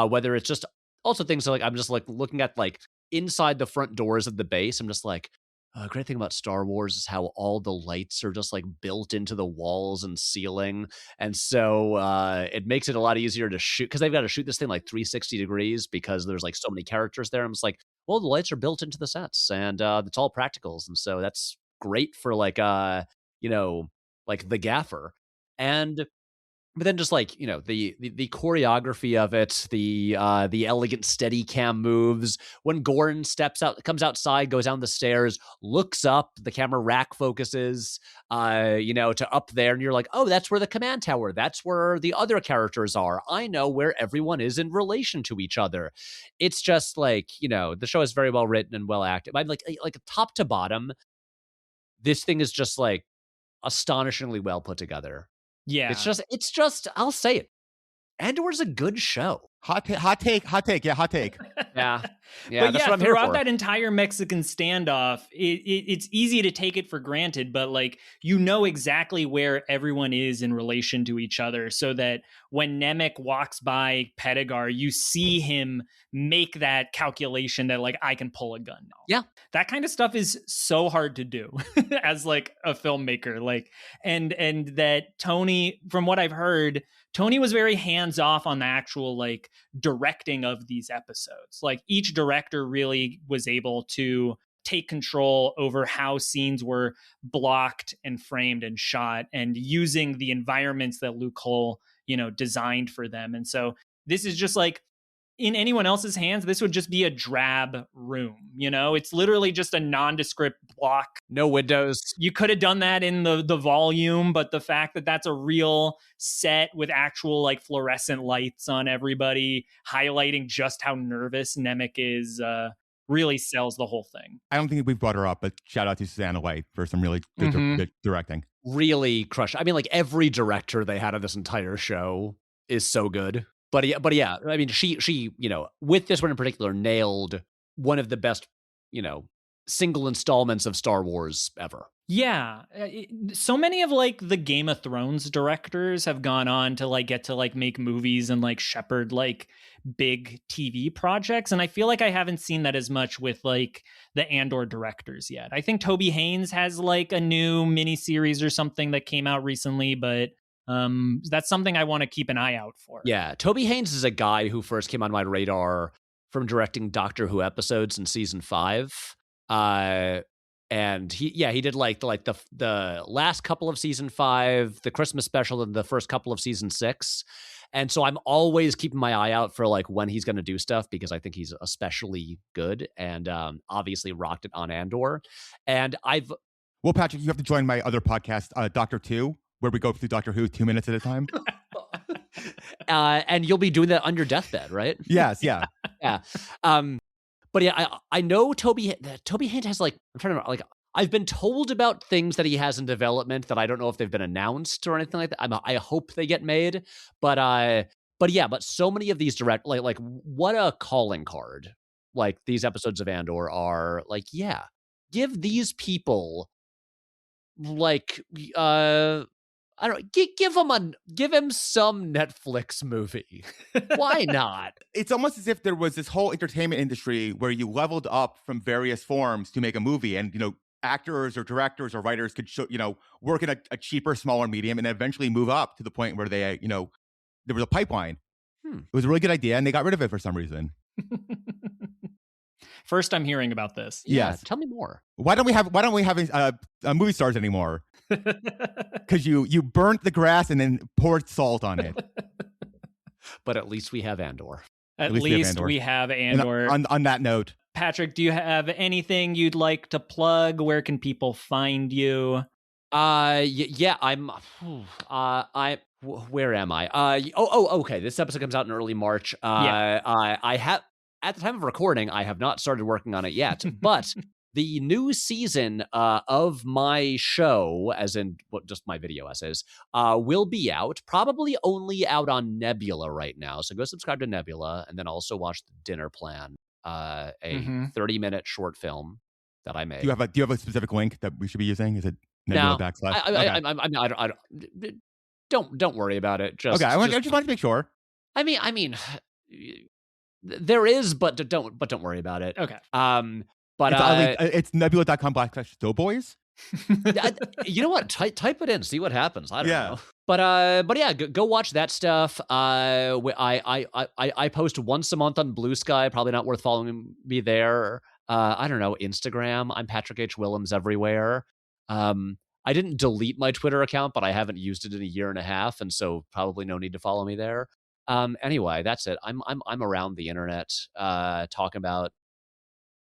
Whether it's just also things like I'm just like looking at like inside the front doors of the base. I'm just like, a great thing about Star Wars is how all the lights are just like built into the walls and ceiling. And so it makes it a lot easier to shoot because they've got to shoot this thing like 360 degrees because there's like so many characters there. I'm just like, well, the lights are built into the sets and it's all practicals. And so that's great for like the gaffer. But then just like, the choreography of it, the elegant steady cam moves. When Gorn comes outside, goes down the stairs, looks up, the camera rack focuses, to up there. And you're like, oh, that's where the command tower, that's where the other characters are. I know where everyone is in relation to each other. It's just like, the show is very well written and well acted. I'm like top to bottom, this thing is just like astonishingly well put together. Yeah. It's just, I'll say it. Andor's a good show. Hot take. Yeah, hot take. Yeah. But that's what I'm here throughout for. that entire Mexican standoff, it's easy to take it for granted, but like, exactly where everyone is in relation to each other, so that when Nemec walks by Pedigar, you see him make that calculation that like, I can pull a gun now. Yeah. That kind of stuff is so hard to do as like a filmmaker. Like, and that Tony, from what I've heard, Tony was very hands off on the actual like directing of these episodes. Like each director really was able to take control over how scenes were blocked and framed and shot, and using the environments that Luke Hull, designed for them. And so this is just like in anyone else's hands, this would just be a drab room. You know, it's literally just a nondescript block. No windows. You could have done that in the volume, but the fact that that's a real set with actual like fluorescent lights on everybody, highlighting just how nervous Nemec is, really sells the whole thing. I don't think we've brought her up, but shout out to Susanna White for some really good, good directing. Really crushed. I mean, like every director they had on this entire show is so good. But yeah, I mean, she, you know, with this one in particular, nailed one of the best, you know, single installments of Star Wars ever. Yeah. So many of like the Game of Thrones directors have gone on to like get to like make movies and like shepherd like big TV projects. And I feel like I haven't seen that as much with like the Andor directors yet. I think Toby Haynes has like a new miniseries or something that came out recently, but that's something I want to keep an eye out for. Yeah. Toby Haynes is a guy who first came on my radar from directing Doctor Who episodes in season 5. And he did like the last couple of season 5, the Christmas special, and the first couple of season 6. And so I'm always keeping my eye out for like when he's going to do stuff, because I think he's especially good, and obviously rocked it on Andor. And well, Patrick, you have to join my other podcast, Doctor 2, where we go through Doctor Who 2 minutes at a time. And you'll be doing that on your deathbed, right? Yes, yeah. Yeah. But yeah, I know Toby Haynes has like, I'm trying to remember, like, I've been told about things that he has in development that I don't know if they've been announced or anything like that. I hope they get made, but so many of these direct, like what a calling card, like these episodes of Andor are. Like, yeah, give these people like, I don't know, give him some Netflix movie. Why not? It's almost as if there was this whole entertainment industry where you leveled up from various forms to make a movie, and, you know, actors or directors or writers could show, you know, work in a cheaper, smaller medium and eventually move up to the point where they, you know, there was a pipeline. It was a really good idea, and they got rid of it for some reason. First I'm hearing about this. Yeah, Yes. tell me more. Why don't we have movie stars anymore? Because you burnt the grass and then poured salt on it. But at least we have Andor. At least we have Andor. On that note, Patrick, do you have anything you'd like to plug? Where can people find you? Yeah, where am I? Okay. This episode comes out in early March. I have, at the time of recording, I have not started working on it yet, but the new season of my show, as in just my video essays, will be out, probably only out on Nebula right now. So go subscribe to Nebula, and then also watch The Dinner Plan, a 30-minute short film that I made. do you have a specific link that we should be using? Is it Nebula /? Don't worry about it. I just wanted to make sure. I mean, there is, but don't worry about it. Okay. But it's nebula.com/doughboys. You know what? Type it in, see what happens. I don't know. But yeah, go watch that stuff. I post once a month on Bluesky. Probably not worth following me there. I don't know, Instagram. I'm Patrick H. Willems everywhere. I didn't delete my Twitter account, but I haven't used it in a year and a half, and so probably no need to follow me there. Anyway, that's it. I'm around the internet, talking about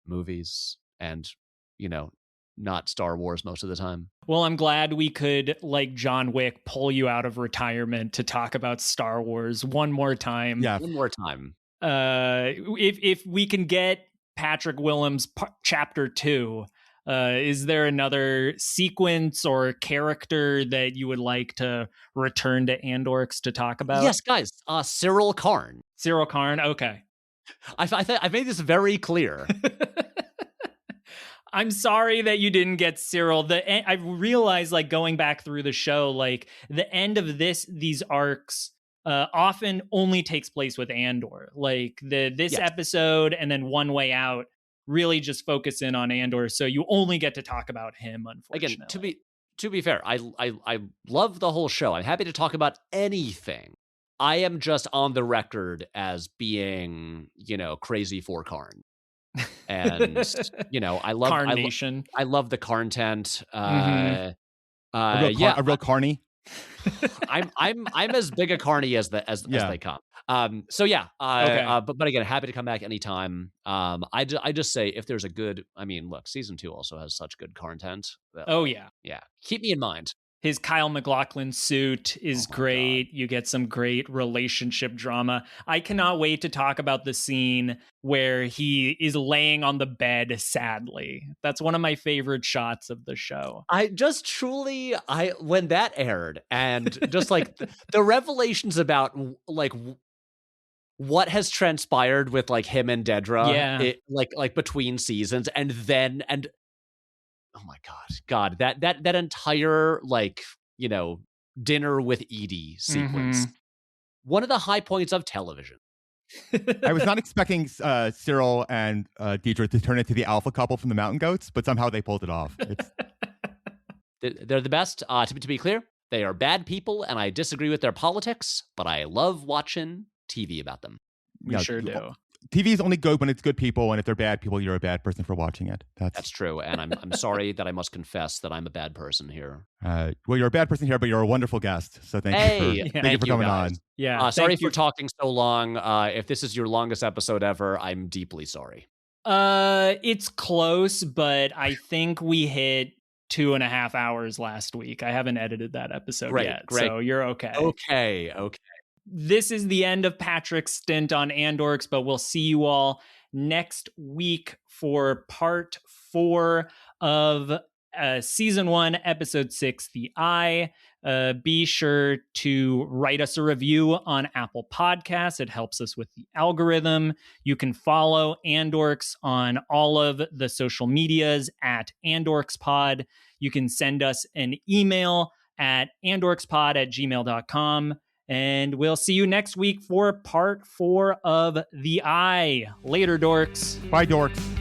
movies and, you know, not Star Wars most of the time. Well, I'm glad we could, like John Wick, pull you out of retirement to talk about Star Wars one more time. Yeah, one more time. If we can get Patrick Willems Chapter 2, is there another sequence or character that you would like to return to Andorks to talk about? Yes, guys. Syril Karn. Syril Karn. Okay. I made this very clear. I'm sorry that you didn't get Syril. I realized, like, going back through the show, like the end of these arcs often only takes place with Andor. Like this episode and then One Way Out really just focus in on Andor, so you only get to talk about him, unfortunately. Again, to be fair, I love the whole show. I'm happy to talk about anything. I am just on the record as being, you know, crazy for Karn. And, you know, I love Carnation. I love the Karn-tent. A real carny. I'm as big a carny as they come. So yeah, Okay. but again, happy to come back anytime. I just say if there's a good, I mean, look, season 2 also has such good content. That, Oh yeah. yeah, keep me in mind. His Kyle MacLachlan suit is Oh my great. God. You get some great relationship drama. I cannot wait to talk about the scene where he is laying on the bed sadly. That's one of my favorite shots of the show. I just truly, when that aired, and just like the revelations about like what has transpired with like him and Dedra, Yeah. like between seasons, and oh my God, that entire like, you know, dinner with Edie sequence, one of the high points of television. I was not expecting Syril and Deidre to turn into the alpha couple from the Mountain Goats, but somehow they pulled it off. They're the best. To be clear, they are bad people, and I disagree with their politics, but I love watching TV about them. We sure do. TV is only good when it's good people, and if they're bad people, you're a bad person for watching it. That's true, and I'm sorry that I must confess that I'm a bad person here. Well, you're a bad person here, but you're a wonderful guest. So thank you for coming on. Yeah, sorry for talking so long. If this is your longest episode ever, I'm deeply sorry. It's close, but I think we hit 2.5 hours last week. I haven't edited that episode yet, so you're okay. Okay. This is the end of Patrick's stint on Andorks, but we'll see you all next week for part 4 of season 1, episode 6, The Eye. Be sure to write us a review on Apple Podcasts. It helps us with the algorithm. You can follow Andorks on all of the social medias at AndorksPod. You can send us an email at andorkspod@gmail.com. And we'll see you next week for part 4 of The Eye. Later, dorks. Bye, dorks.